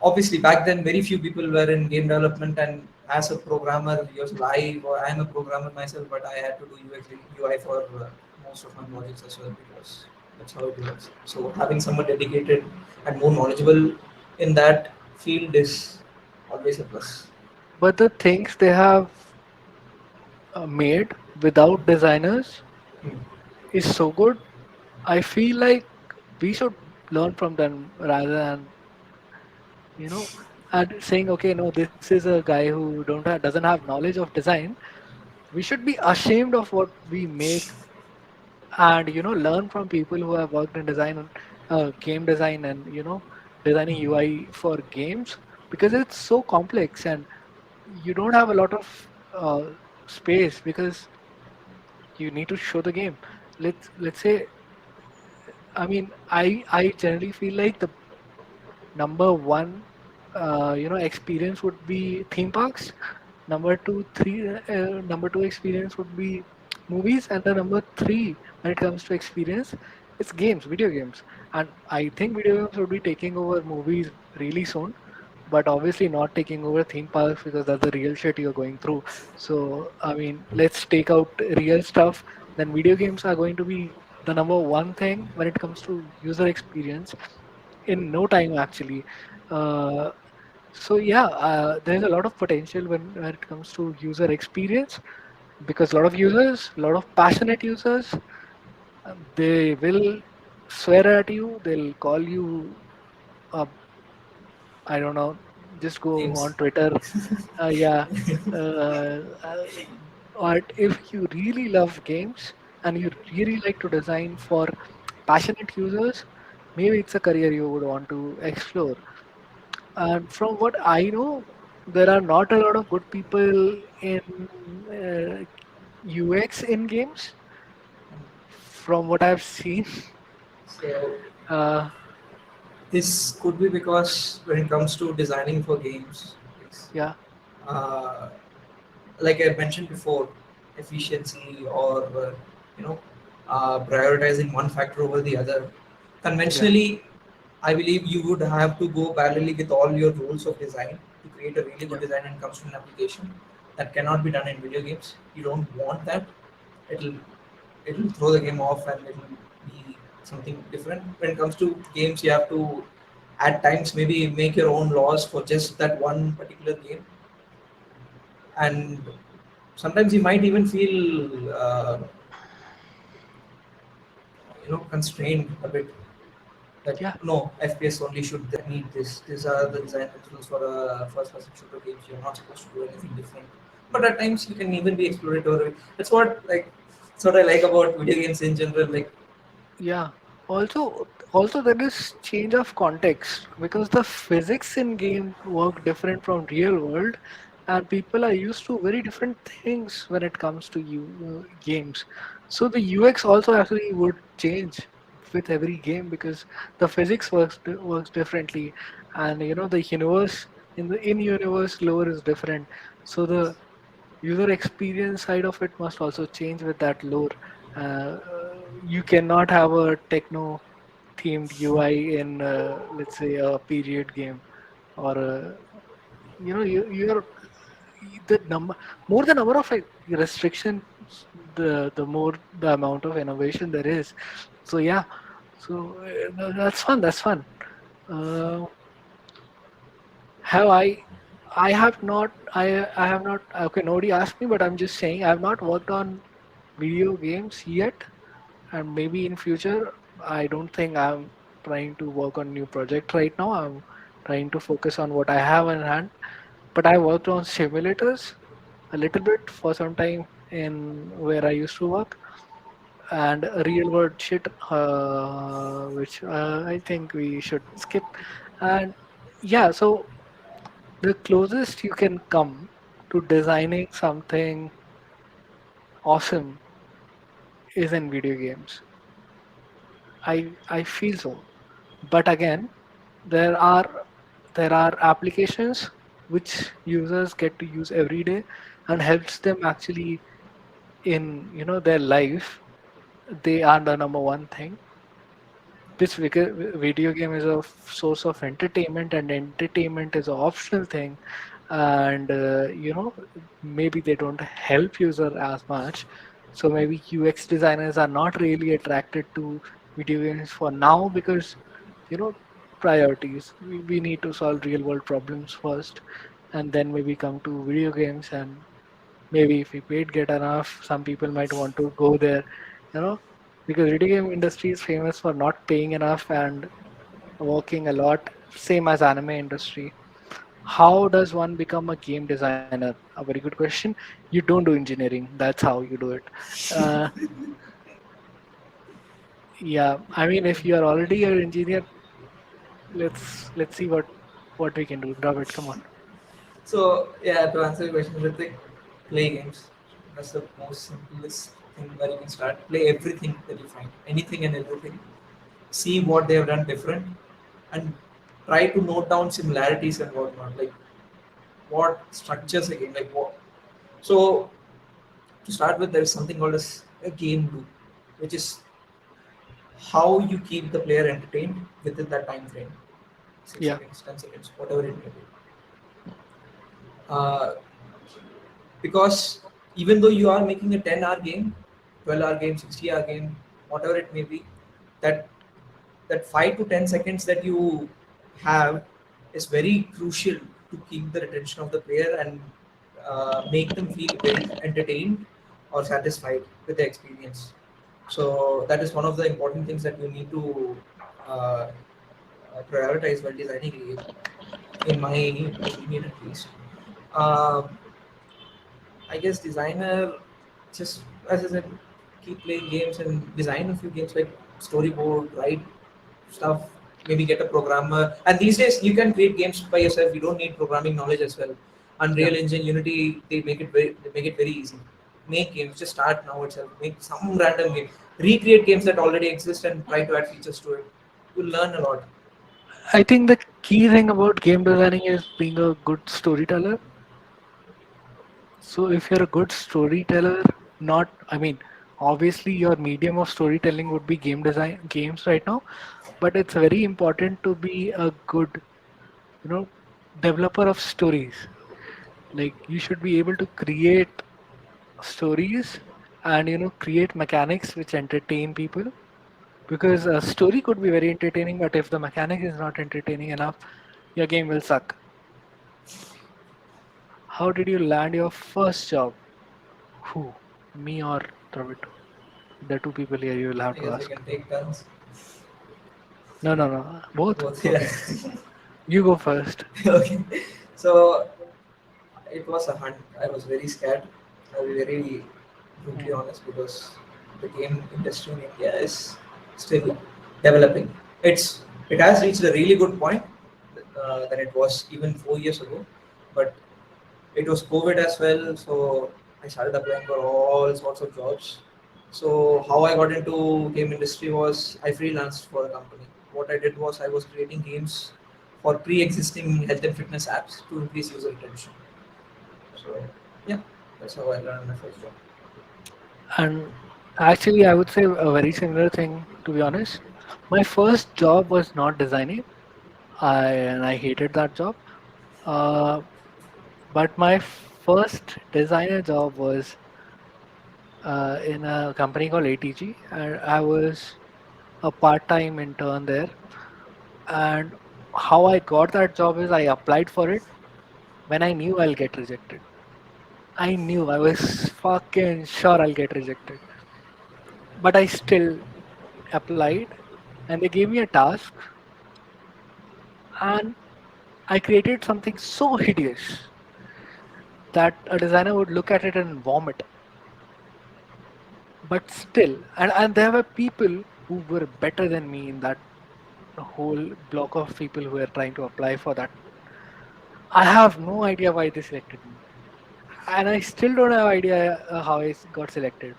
obviously back then very few people were in game development, and as a programmer yourself, I'm a programmer myself, but I had to do UX UI for most of my Mhm. projects as well because that's how it works. So having someone dedicated and more knowledgeable in that field is always a plus. But the things they have made without designers Hmm. is so good. I feel like we should learn from them rather than you know and saying, okay, no, this is a guy who doesn't have knowledge of design. We should be ashamed of what we make, and learn from people who have worked in design, game design, and designing UI for games, because it's so complex and you don't have a lot of space because you need to show the game. Let's say, I mean, I generally feel like the number one experience would be theme parks. Number two experience would be movies, and the number three when it comes to experience, it's games, video games. And I think video games would be taking over movies really soon, but obviously not taking over theme parks because that's the real shit you're going through. So I mean, let's take out real stuff. Then video games are going to be the number one thing when it comes to user experience in no time actually. uh, so yeah, there's a lot of potential when it comes to user experience, because a lot of users, a lot of passionate users, they will swear at you, they'll call you, uh, I don't know, just go on Names. Twitter. Yeah. uh, uh, but if you really love games and you really like to design for passionate users, maybe it's a career you would want to explore. And from what I know, there are not a lot of good people in UX in games, from what I've seen. So Uh, this could be because when it comes to designing for games, it's, yeah, like I mentioned before, efficiency or you know prioritizing one factor over the other. Yeah. Conventionally, I believe you would have to go parallelly with all your rules of design to create a really good Yeah. design when it comes to an application. That cannot be done in video games. You don't want that. It'll it'll throw the game off and it'll be something different. When it comes to games, you have to at times maybe make your own laws for just that one particular game, and sometimes you might even feel constrained a bit that Yeah. no, FPS only should need this. These are the design principles for a first-person shooter games. You're not supposed to do anything different. But at times you can even be exploratory. That's what I like about video games in general. Like Yeah. Also there is change of context because the physics in game work different from real world, and people are used to very different things when it comes to games. So the UX also actually would change with every game because the physics works differently, and the universe in universe lore is different. So the user experience side of it must also change with that lore. You cannot have a techno themed UI in, let's say, a period game, or you're the number more the number of like restrictions, the more the amount of innovation there is. So yeah, so that's fun. That's fun. Uh, have I have not. I have not. Okay, nobody asked me, but I'm just saying I have not worked on video games yet, and maybe in future. I don't think I'm trying to work on new project right now. I'm trying to focus on what I have in hand. But I worked on simulators a little bit for some time in where I used to work, and real world shit, which I think we should skip. And yeah, so the closest you can come to designing something awesome is in video games. I feel so. But again, there are there are applications which users get to use every day and helps them actually in their life. They are the number one thing. This video game is a source of entertainment, and entertainment is an optional thing. And maybe they don't help user as much. So maybe UX designers are not really attracted to video games for now because you know priorities. We need to solve real world problems first, and then maybe come to video games. And maybe if we paid get enough, some people might want to go there, you know because video game industry is famous for not paying enough and working a lot, same as anime industry. How does one become a game designer? A very good question. You don't do engineering, that's how you do it. uh, yeah, I mean, if you are already an engineer, let's see what we can do. Dravid, come on. so, yeah. To answer your question, Ritik, play games. That's the most simplest thing where you can start. Play everything that you find, anything and everything. See what they have done different, and try to note down similarities and whatnot. Like what structures a game, like what. So to start with, there is something called as a game loop, which is how you keep the player entertained within that time frame, six Yeah. seconds, 10 seconds, whatever it may be. Uh, because even though you are making a 10-hour game, 12-hour game, 60-hour game, whatever it may be, that 5 to 10 seconds that you have is very crucial to keep the attention of the player and make them feel very entertained or satisfied with the experience. So that is one of the important things that you need to uh, prioritize while designing a game, in my opinion at least. Um I guess designer just, as I said, keep playing games and design a few games like storyboard, write stuff, maybe get a programmer. And these days you can create games by yourself. You don't need programming knowledge as well. Yeah. Unreal Engine, Unity, they make it very easy. Make games, just start now itself. Make some random game. Recreate games that already exist and try to add features to it. You'll learn a lot. I think the key thing about game designing is being a good storyteller. So if you're a good storyteller, not, I mean, Obviously, your medium of storytelling would be game design games right now, but it's very important to be a good, you know, developer of stories. Like you should be able to create stories and create mechanics which entertain people, because a story could be very entertaining, but if the mechanic is not entertaining enough, your game will suck. How did you land your first job? Who? Me or Dravid? The two people here you will have I to guess we ask. can take turns. No, no, no. Both? Both, yeah. Okay. You go first. Okay. So it was a hunt. I was very scared. I'll be very brutally Mm. honest because the game industry in India is still developing. It has reached a really good point than it was even 4 years ago, but it was COVID as well, so I started applying for all sorts of jobs. So how I got into game industry was I freelanced for a company. What I did was I was creating games for pre-existing health and fitness apps to increase user retention. So yeah, that's how I learned my first job. And actually, I would say a very similar thing, to be honest. My first job was not designing, and I hated that job. Uh, but my first designer job was in a company called ATG, and I was a part-time intern there. And how I got that job is I applied for it when I knew I'll get rejected. I knew, I was fucking sure I'll get rejected. But I still applied, and they gave me a task, and I created something so hideous that a designer would look at it and vomit. But still, and there were people who were better than me in that whole block of people who were trying to apply for that. I have no idea why they selected me, and I still don't have idea how got selected.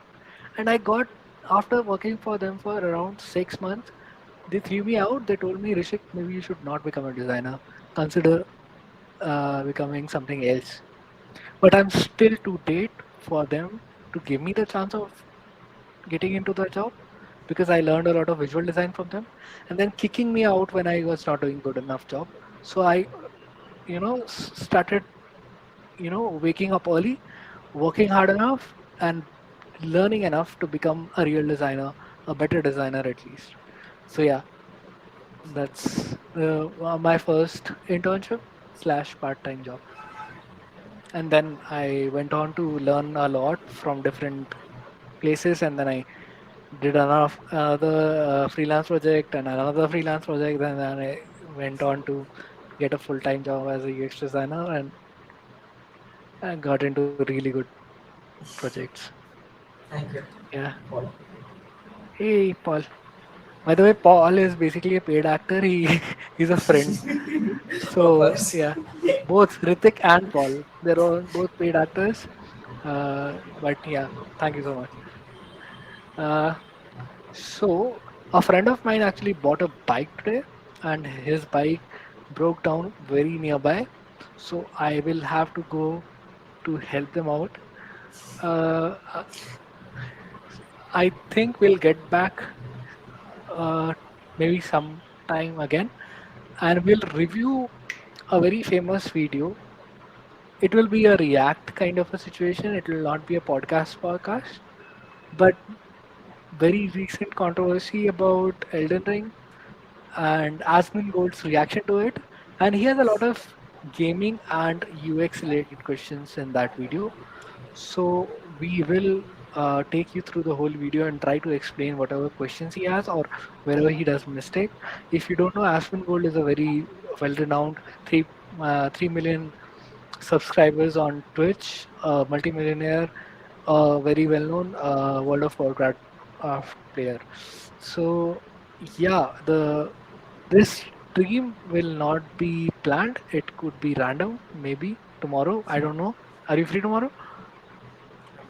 And I got, after working for them for around 6 months, they threw me out. They told me, Rishik, maybe you should not become a designer. Consider becoming something else. But I'm still to date for them to give me the chance of getting into the job, because I learned a lot of visual design from them, and then kicking me out when I was not doing good enough job. So I, started, waking up early, working hard enough, and learning enough to become a real designer, a better designer at least. So yeah, that's my first internship slash part-time job. And then I went on to learn a lot from different places, and then I did another freelance project and another freelance project, and then I went on to get a full-time job as a UX designer, and I got into really good projects. Thank you, Yeah. Paul. Hey, Paul. By the way, Paul is basically a paid actor. He he's a friend. Of So course. yeah, both Ritik and Paul, they're all both paid actors. But yeah, thank you so much. Uh, so a friend of mine actually bought a bike today, and his bike broke down very nearby. So I will have to go to help them out. Uh, I think we'll get back uh, maybe sometime again, and we'll review a very famous video. It will be a react kind of a situation. It will not be a podcast, but very recent controversy about Elden Ring and Asmin Gold's reaction to it. And he has a lot of gaming and UX related questions in that video. So we will take you through the whole video and try to explain whatever questions he has or wherever he does mistake. If you don't know, Aspen Gold is a very well-renowned 3 million subscribers on Twitch, multimillionaire, very well-known World of Warcraft player. So yeah, the this stream will not be planned. It could be random, maybe tomorrow. I don't know. Are you free tomorrow? I'm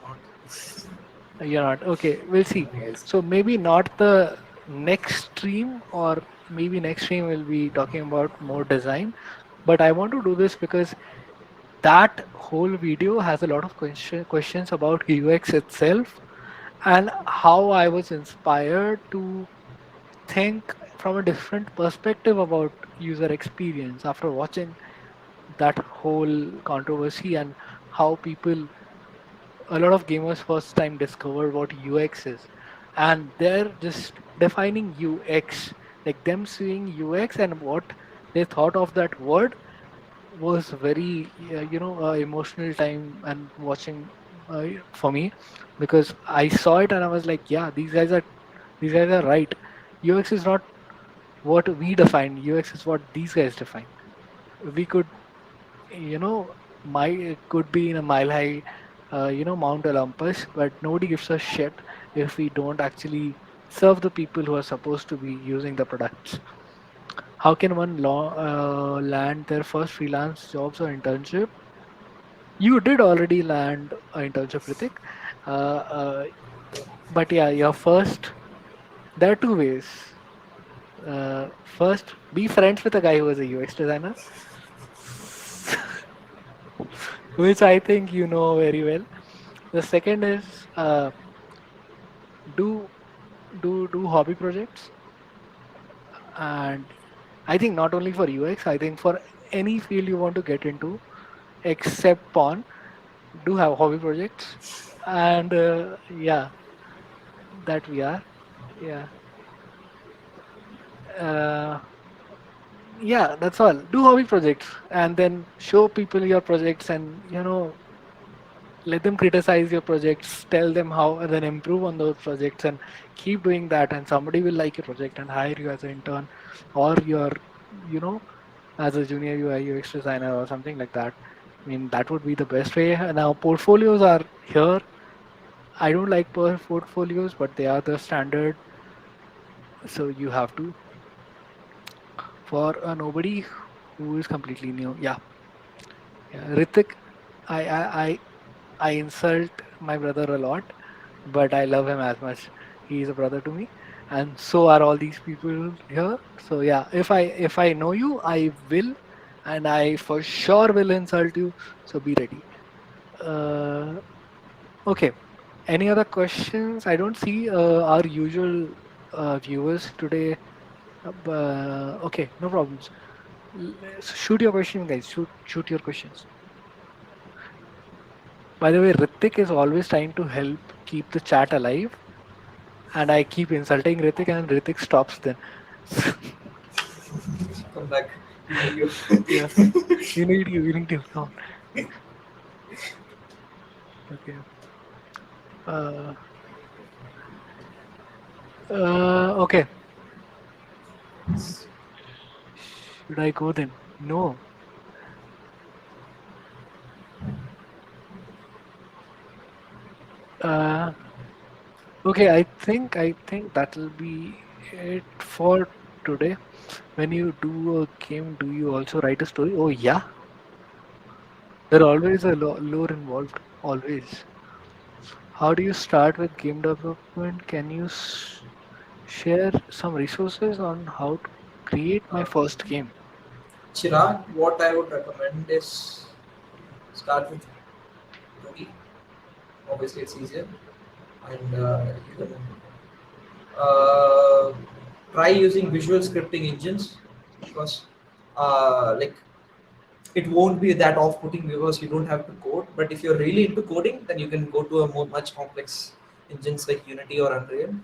not. You're not. Okay, we'll see. Nothing else. So maybe not the next stream, or maybe next stream we'll be talking about more design. But I want to do this because that whole video has a lot of questions about UX itself, and how I was inspired to think from a different perspective about user experience after watching that whole controversy, and how people, a lot of gamers first time discovered what UX is, and they're just defining UX, like them seeing UX and what they thought of that word was very emotional time and watching for me, because I saw it and I was like, yeah, these guys are right. UX is not what we define. UX is what these guys define. We could, you know, my could be in a mile high, Mount Olympus, but nobody gives a shit if we don't actually serve the people who are supposed to be using the products. How can one land their first freelance jobs or internship? You did already land an internship, Ritik. But yeah, your first, there are two ways. First, be friends with a guy who is a UX designer, which I think you know very well. The second is do do hobby projects, and I think not only for UX, I think for any field you want to get into, except porn, do have hobby projects, and yeah, that we are, yeah, uh, yeah, that's all. Do hobby projects, and then show people your projects, and let them criticize your projects, tell them how, and then improve on those projects, and keep doing that, and somebody will like your project and hire you as an intern, or your, you know as a junior UI UX designer or something like that. I mean, that would be the best way. Now portfolios are here. I don't like portfolios, but they are the standard, so you have to, for nobody who is completely new. Yeah, yeah, Ritik, I I I I insult my brother a lot, but I love him as much. He's a brother to me, and so are all these people here. So yeah, if I know you, I will, and I for sure will insult you. So be ready. Uh, okay. Any other questions? I don't see our usual viewers today. Okay, no problems. Shoot your question, guys. Shoot your questions. By the way, Ritik is always trying to help keep the chat alive, and I keep insulting Ritik, and Ritik stops then. Come back. We need you. Yeah, we need you. Come on. Okay. Uh, okay. Should I go then? No. Uh, okay. I think that'll be it for today. When you do a game, do you also write a story? Oh yeah, there always a lore involved. Always. How do you start with game development? Can you share some resources on how to create my Uh, first game? Chirag, what I would recommend is start with 2D. Obviously, it's easier, and you can uh, try using visual scripting engines because, like, it won't be that off-putting because you don't have to code. But if you're really into coding, then you can go to a much complex engines like Unity or Unreal.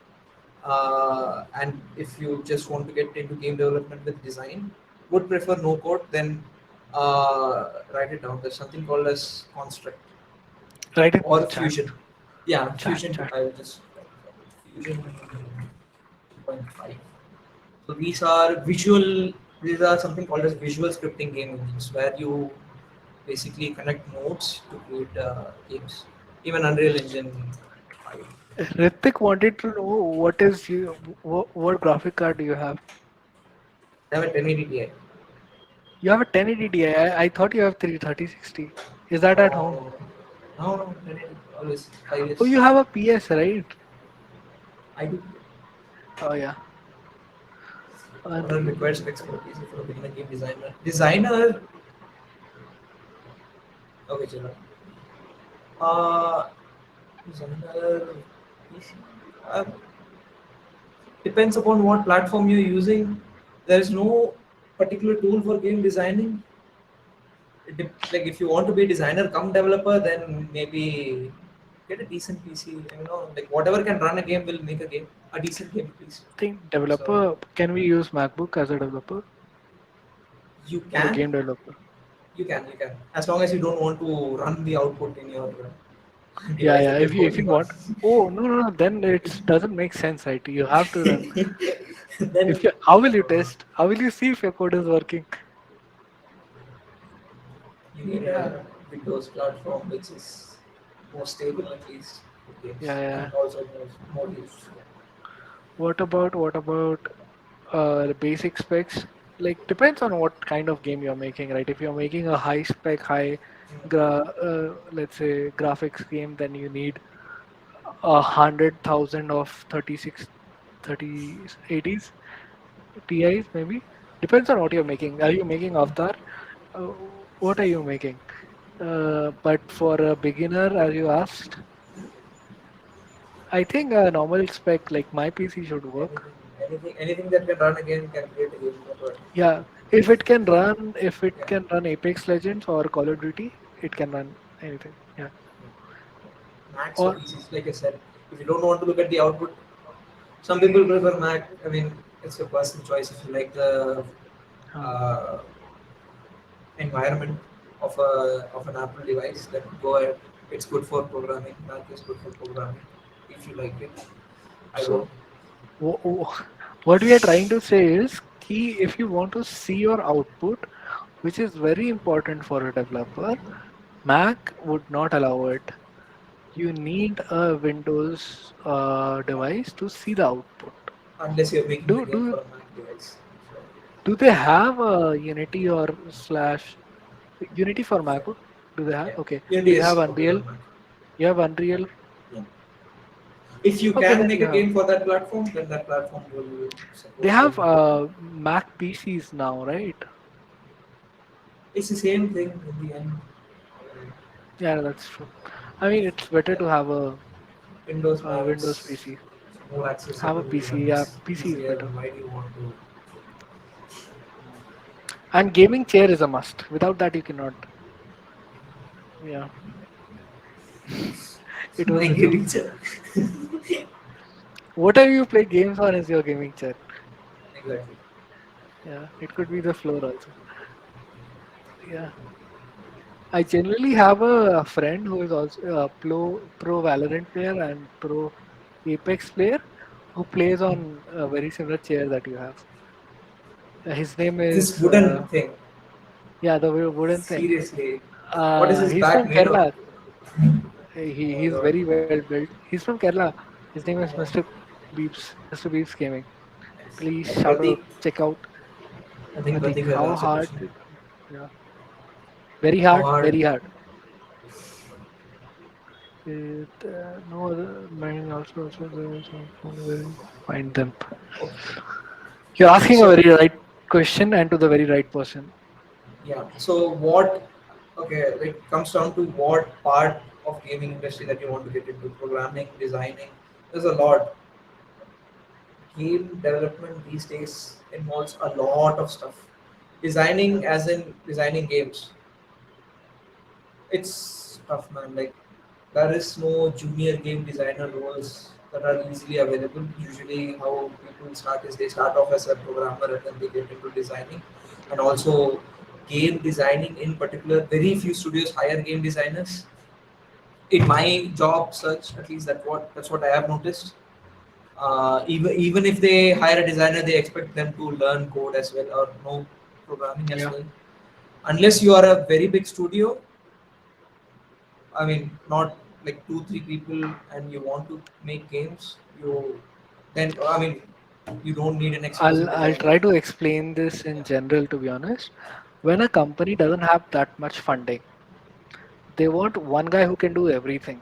And if you just want to get into game development with design, would prefer no code, then write it down. There's something called as construct Write it in the or chat. fusion. Yeah, Chat, fusion. chat. I will just fusion 2.5. So these are visual. These are something called as visual scripting game engines, where you basically connect nodes to create games. Even Unreal Engine 5. Ritik wanted to know what graphic card do you have? I have a 1080 Ti. You have a 1080 Ti. I thought you have 3060. Is that at home? No, no, no, 1080. Always 5 Oh, years. you have a PS, right? I do. Oh yeah, What are Unreal. required specs for a PC for a beginner game designer? Designer. Okay, chalo. Uh, Designer. PC. Uh, Depends upon what platform you're using. There is no particular tool for game designing. Like if you want to be designer come developer, then maybe get a decent PC. You know, like whatever can run a game will make a game, a decent game at least. Think So developer, can we use MacBook as a developer you for a can, game developer? you can, as long as you don't want to run the output in your Yeah, device yeah. that you're If coding you on. want, oh no, no, no, then it doesn't make sense, right? You have to run. If Then you, how will you test? How will you see if your code is working? you need Yeah, a Windows platform which is more stable at least for yeah, games yeah. and also more used. What about the basic specs? Like depends on what kind of game you're making, right? If you're making a high spec, let's say graphics game, then you need 100,000 of 36, 3080s TIs maybe. Depends on what you're making. Are you making Avatar? Uh, what are you making? But for a beginner, as you asked, I think a normal spec like my PC should work. Anything that can run a game can create a game. But Yeah, if it yeah, can run Apex Legends or Call of Duty, it can run anything. Yeah. Macs or Or PCs, like I said, if you don't want to look at the output, some people prefer Mac. I mean, it's a personal choice. If you like the uh, uh, environment of an Apple device, then go ahead. It's good for programming. Mac is good for programming. If you like it, I so don't. what we are trying to say is key if you want to see your output, which is very important for a developer, Mac would not allow it. You need a Windows device to see the output. Unless you're making the Do game do for a Mac device. So, do they have a Unity or slash Unity for yeah, MacBook? Do they have? yeah. Okay. Unity Do they is have okay Unreal? on Mac. You have Unreal? Yeah. If you Okay, can then make a yeah. game for that platform, then that platform will They support have gaming. Mac PCs now, right? It's the same thing in the end. Yeah, that's true. I mean, it's better Yeah. to have a Windows Windows Max PC. is more Have a accessible PC. and Yeah, it's PC is easier. better. Why do you want to? And gaming chair is a must. Without that, you cannot. Yeah, it was My a joke. gaming chair. Whatever you play games on is your gaming chair. Exactly. Yeah, it could be the floor also. Yeah, I generally have a friend who is also a pro Valorant player and pro Apex player who plays on a very similar chair that you have. His name This is wooden thing. yeah, the wooden thing. Seriously. What is his He's back from made of? Kerala. Oh He's god. very well built. He's from Kerala. His name is Oh, Mr. Beeps. Mr. Beeps Gaming. nice. Please And shout out, Pratik. check out I think Pratik. Pratik has How asked a hard? question. Yeah, very How hard, hard? very hard. No other mining also there is also where you find them. Okay. You're asking a So very right question and to the very right person. yeah. So what? Okay, it comes down to what part of gaming industry that you want to get into. Programming, designing. There's a lot. Game development these days involves a lot of stuff. Yeah, Designing, as in designing games, it's tough, man. Like there is no junior game designer roles that are easily available. Usually, how people start is they start off as a programmer and then they get into designing, and also game designing in particular. Very few studios hire game designers. In my job search, at least that's what I have noticed. Even if they hire a designer, they expect them to learn code as well or know programming as yeah. well. Unless you are a very big studio, I mean, not like two, three people, and you want to make games, you then I mean, you don't need an I'll experienced I'll designer. try to explain this in Yeah, general. To be honest, when a company doesn't have that much funding, they want one guy who can do everything,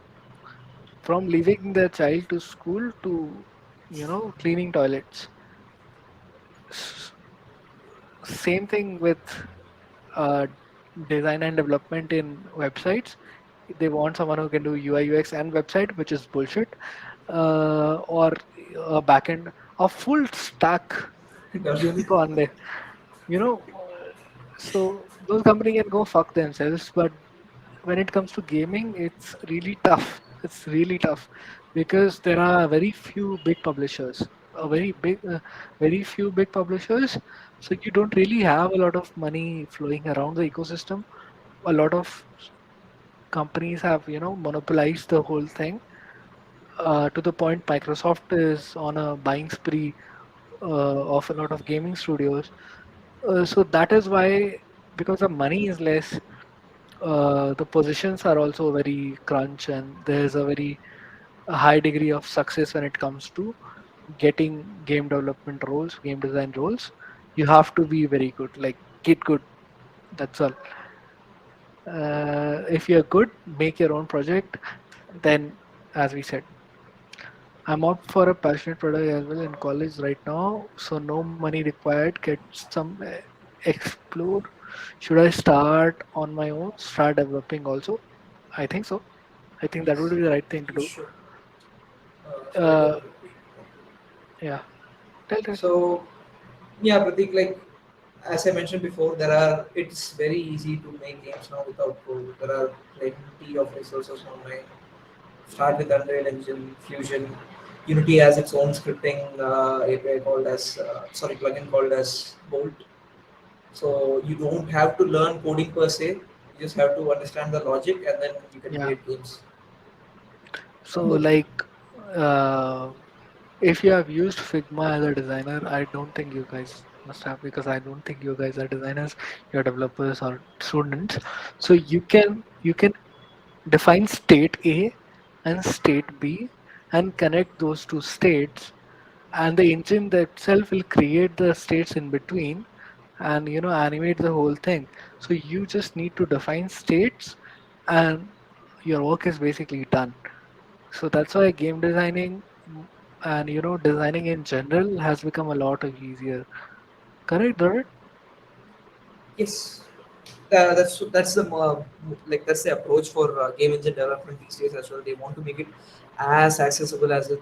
from leaving their child to school to cleaning toilets. S- Same thing with uh, design and development in websites. They want someone who can do UI UX and website, which is bullshit. or a backend, a full stack unicorn there. You know, so those companies can go fuck themselves. But when it comes to gaming, it's really tough. It's really tough because there are very few big publishers. So you don't really have a lot of money flowing around the ecosystem. A lot of companies have, monopolized the whole thing, to the point Microsoft is on a buying spree of a lot of gaming studios. So that is why, because the money is less, the positions are also very crunch, and there's a very high degree of success when it comes to getting game development roles, game design roles. You have to be very good, like get good. That's all. If you're good, make your own project. Then, as we said, I'm out for a passionate product as well in college right now, so no money required. Get some explore. Should I start on my own? Start developing also? I think so. I think that would Yes, be the right thing to you do. should. Sorry to Uh, interrupt you. yeah. Tell. So, yeah, Pratik, like as I mentioned before, it's very easy to make games now without code. There are plenty of resources online. Start with Unreal Engine, Fusion. Unity has its own scripting API called as plugin called as Bolt. So you don't have to learn coding per se. You just have to understand the logic, and then you can Yeah. create games. So like, uh, if you have used Figma as a designer, I don't think you guys must have, because I don't think you guys are designers. You're developers or students. So you can define state A and state B and connect those two states, and the engine that itself will create the states in between, and animate the whole thing. So you just need to define states, and your work is basically done. So that's why game designing, and designing in general has become a lot of easier. Correct, Dharat? Yes, that's the that's the approach for game engine development these days as well. They want to make it as accessible as it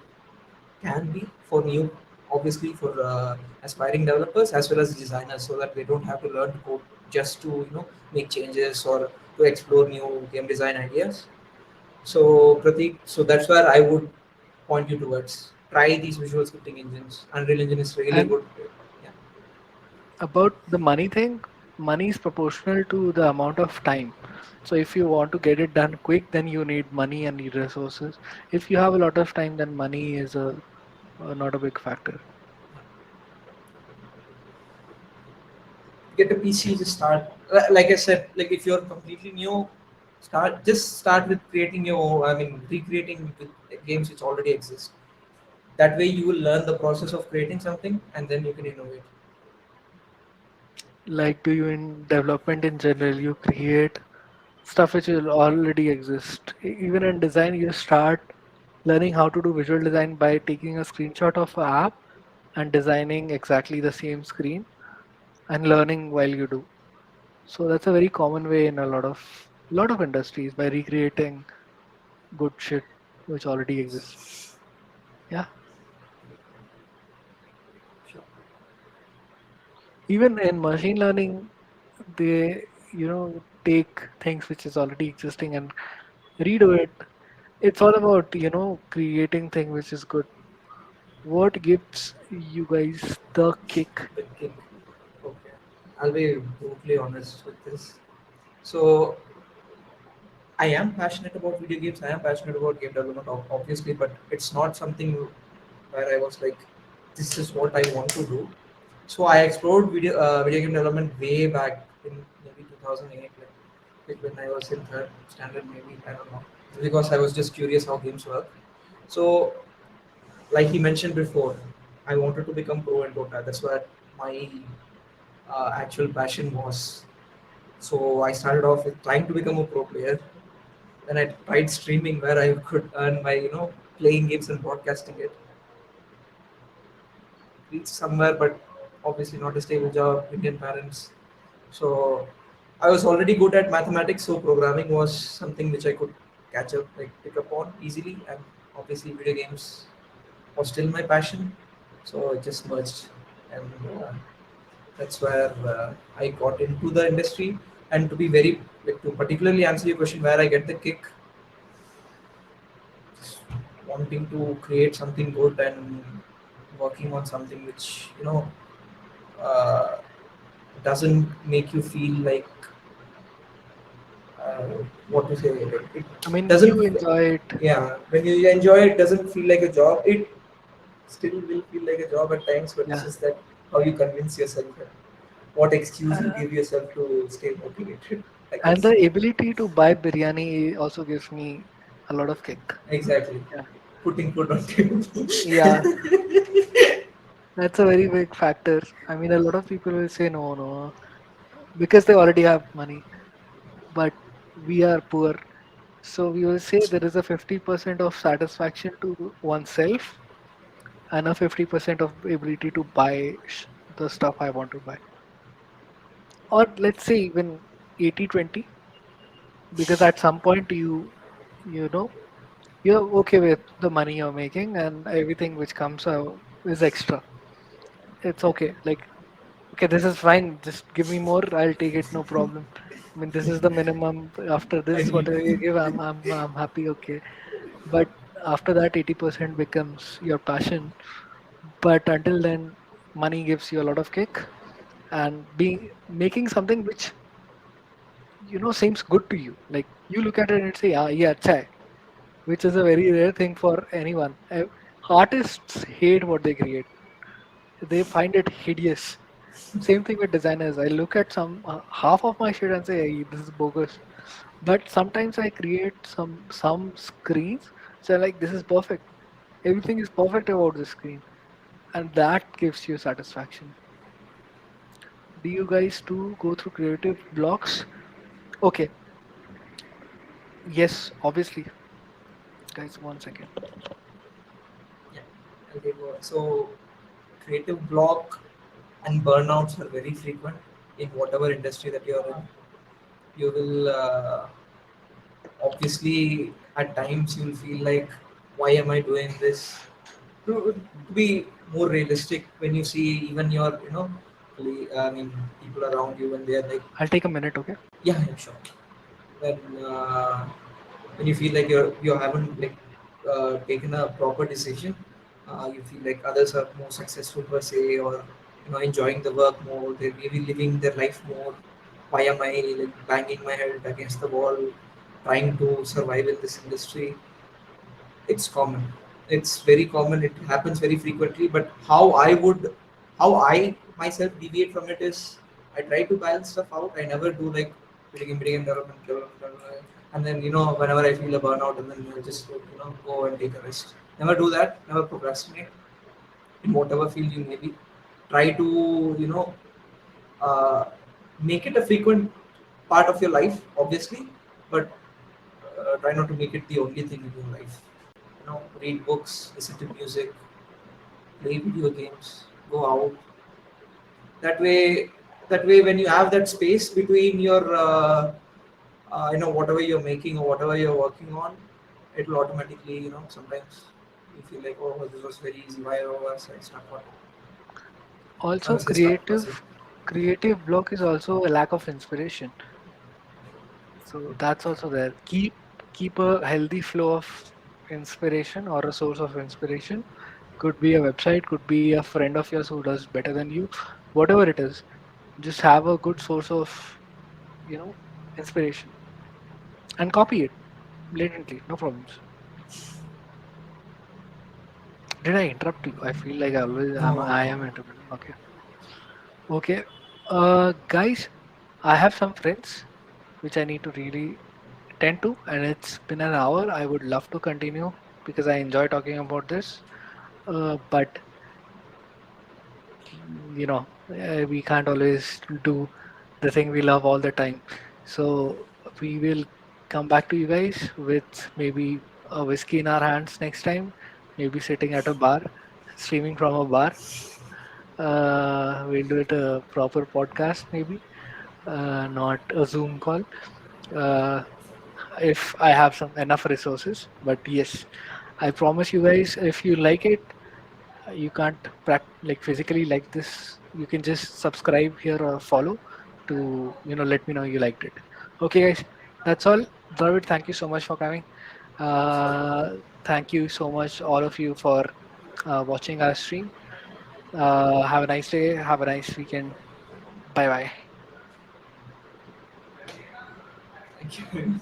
can be for new, obviously for aspiring developers as well as designers, so that they don't have to learn to code just to make changes or to explore new game design ideas. So Pratik, so that's where I would point you towards. Try these visual scripting engines. Unreal Engine is really And good. Yeah. about the money thing, money is proportional to the amount of time. So if you want to get it done quick, then you need money and need resources. If you have a lot of time, then money is not a big factor. Get a PC, just start. Like I said, like if you're completely new, start with creating your. I mean, recreating with games which already exist. That way, you will learn the process of creating something, and then you can innovate. Like, do you in development in general, you create stuff which will already exist. Even in design, you start learning how to do visual design by taking a screenshot of an app and designing exactly the same screen and learning while you do. So that's a very common way in a lot of industries, by recreating good shit which already exists. Yeah. Sure. Even in machine learning, they take things which is already existing and redo it. It's all about creating thing which is good. What gives you guys the kick? The kick. Okay. I'll be brutally honest with this. So I am passionate about video games. I am passionate about game development, obviously, but it's not something where I was like, this is what I want to do. So I explored video game development way back in maybe 2008, like when I was in third standard, maybe I don't know, because I was just curious how games work. So, like he mentioned before, I wanted to become pro in Dota. That's what my actual passion was. So I started off with trying to become a pro player. Then I tried streaming where I could earn by playing games and broadcasting it. Reached somewhere, but obviously not a stable job, Indian parents. So I was already good at mathematics, so programming was something which I could catch up, like pick up on easily. And Obviously, video games was still my passion, so it just merged, and that's where I got into the industry. And to be very, like, to particularly answer your question, where I get the kick, just wanting to create something good and working on something which uh, doesn't make you feel like uh, what to say. Like, it I mean, you doesn't. enjoy it. Yeah, when you enjoy it, doesn't feel like a job. It still will feel like a job at times, but it's Yeah. just that how you convince yourself and what excuse you Uh, give yourself to stay motivated. I and guess. the ability to buy biryani also gives me a lot of kick. Exactly. Yeah. Putting food on table. Yeah. That's a very big factor. I mean, a lot of people will say no, no, because they already have money, but we are poor. So we will say there is a 50% of satisfaction to oneself and a 50% of ability to buy the stuff I want to buy. Or let's say even 80-20, because at some point you know, you're okay with the money you're making and everything which comes out is extra. It's okay. Like, okay, this is fine. Just give me more. I'll take it. No problem. I mean, this is the minimum. After I this, need. whatever you give, I'm happy. Okay, but after that, 80% becomes your passion. But until then, money gives you a lot of kick, and being making something which seems good to you. Like you look at it and say, yeah, chai, which is a very rare thing for anyone. Artists hate what they create. They find it hideous. Same thing with designers. I look at some half of my shit and say, hey, this is bogus. But sometimes I create some screens, so like this is perfect. Everything is perfect about the screen, and that gives you satisfaction. Do you guys too go through creative blocks? Okay, yes, obviously, guys. 1 second. Yeah. Okay, go on. So creative block and burnouts are very frequent in whatever industry that you're in. You will obviously at times you'll feel like, why am I doing this? To be more realistic, when you see even your I mean people around you when they are like, I'll take a minute. Okay. yeah, yeah, sure. When when you feel like you haven't like taken a proper decision, you feel like others are more successful per se, or enjoying the work more, they may be living their life more. Why am I like banging my head against the wall trying to survive in this industry? It's common. It's very common. It happens very frequently. But how I myself deviate from it is, I try to balance stuff out. I never do like video game development, and then whenever I feel a burnout, and then I just go and take a rest. Never do that. Never procrastinate in whatever field you may be. Try to uh, make it a frequent part of your life, obviously, but try not to make it the only thing in your life. Read books, listen to music, play video games, go out. That way, when you have that space between your, whatever you're making or whatever you're working on, it will automatically, sometimes you feel like, oh, this was very easy. Why was I stuck on it? I Also, was just stuck puzzle. creative block is also a lack of inspiration. So that's also there. Keep a healthy flow of inspiration or a source of inspiration. Could be a website, could be a friend of yours who does better than you, whatever it is. Just have a good source of inspiration and copy it blatantly, no problems. Did I interrupt you? I feel like No, I am interrupting. Okay. Okay. Guys, I have some friends which I need to really tend to, and it's been an hour. I would love to continue because I enjoy talking about this. But we can't always do the thing we love all the time. So we will come back to you guys with maybe a whiskey in our hands next time, maybe sitting at a bar, streaming from a bar. We'll do it a proper podcast, maybe, not a Zoom call. Uh, if I have some enough resources, but yes. I promise you guys, if you like it, you can't like physically like this. You can just subscribe here or follow to let me know you liked it. Okay, guys, that's all. Dravid, thank you so much for coming. Thank you so much, all of you, for watching our stream. Have a nice day. Have a nice weekend. Bye bye. Thank you.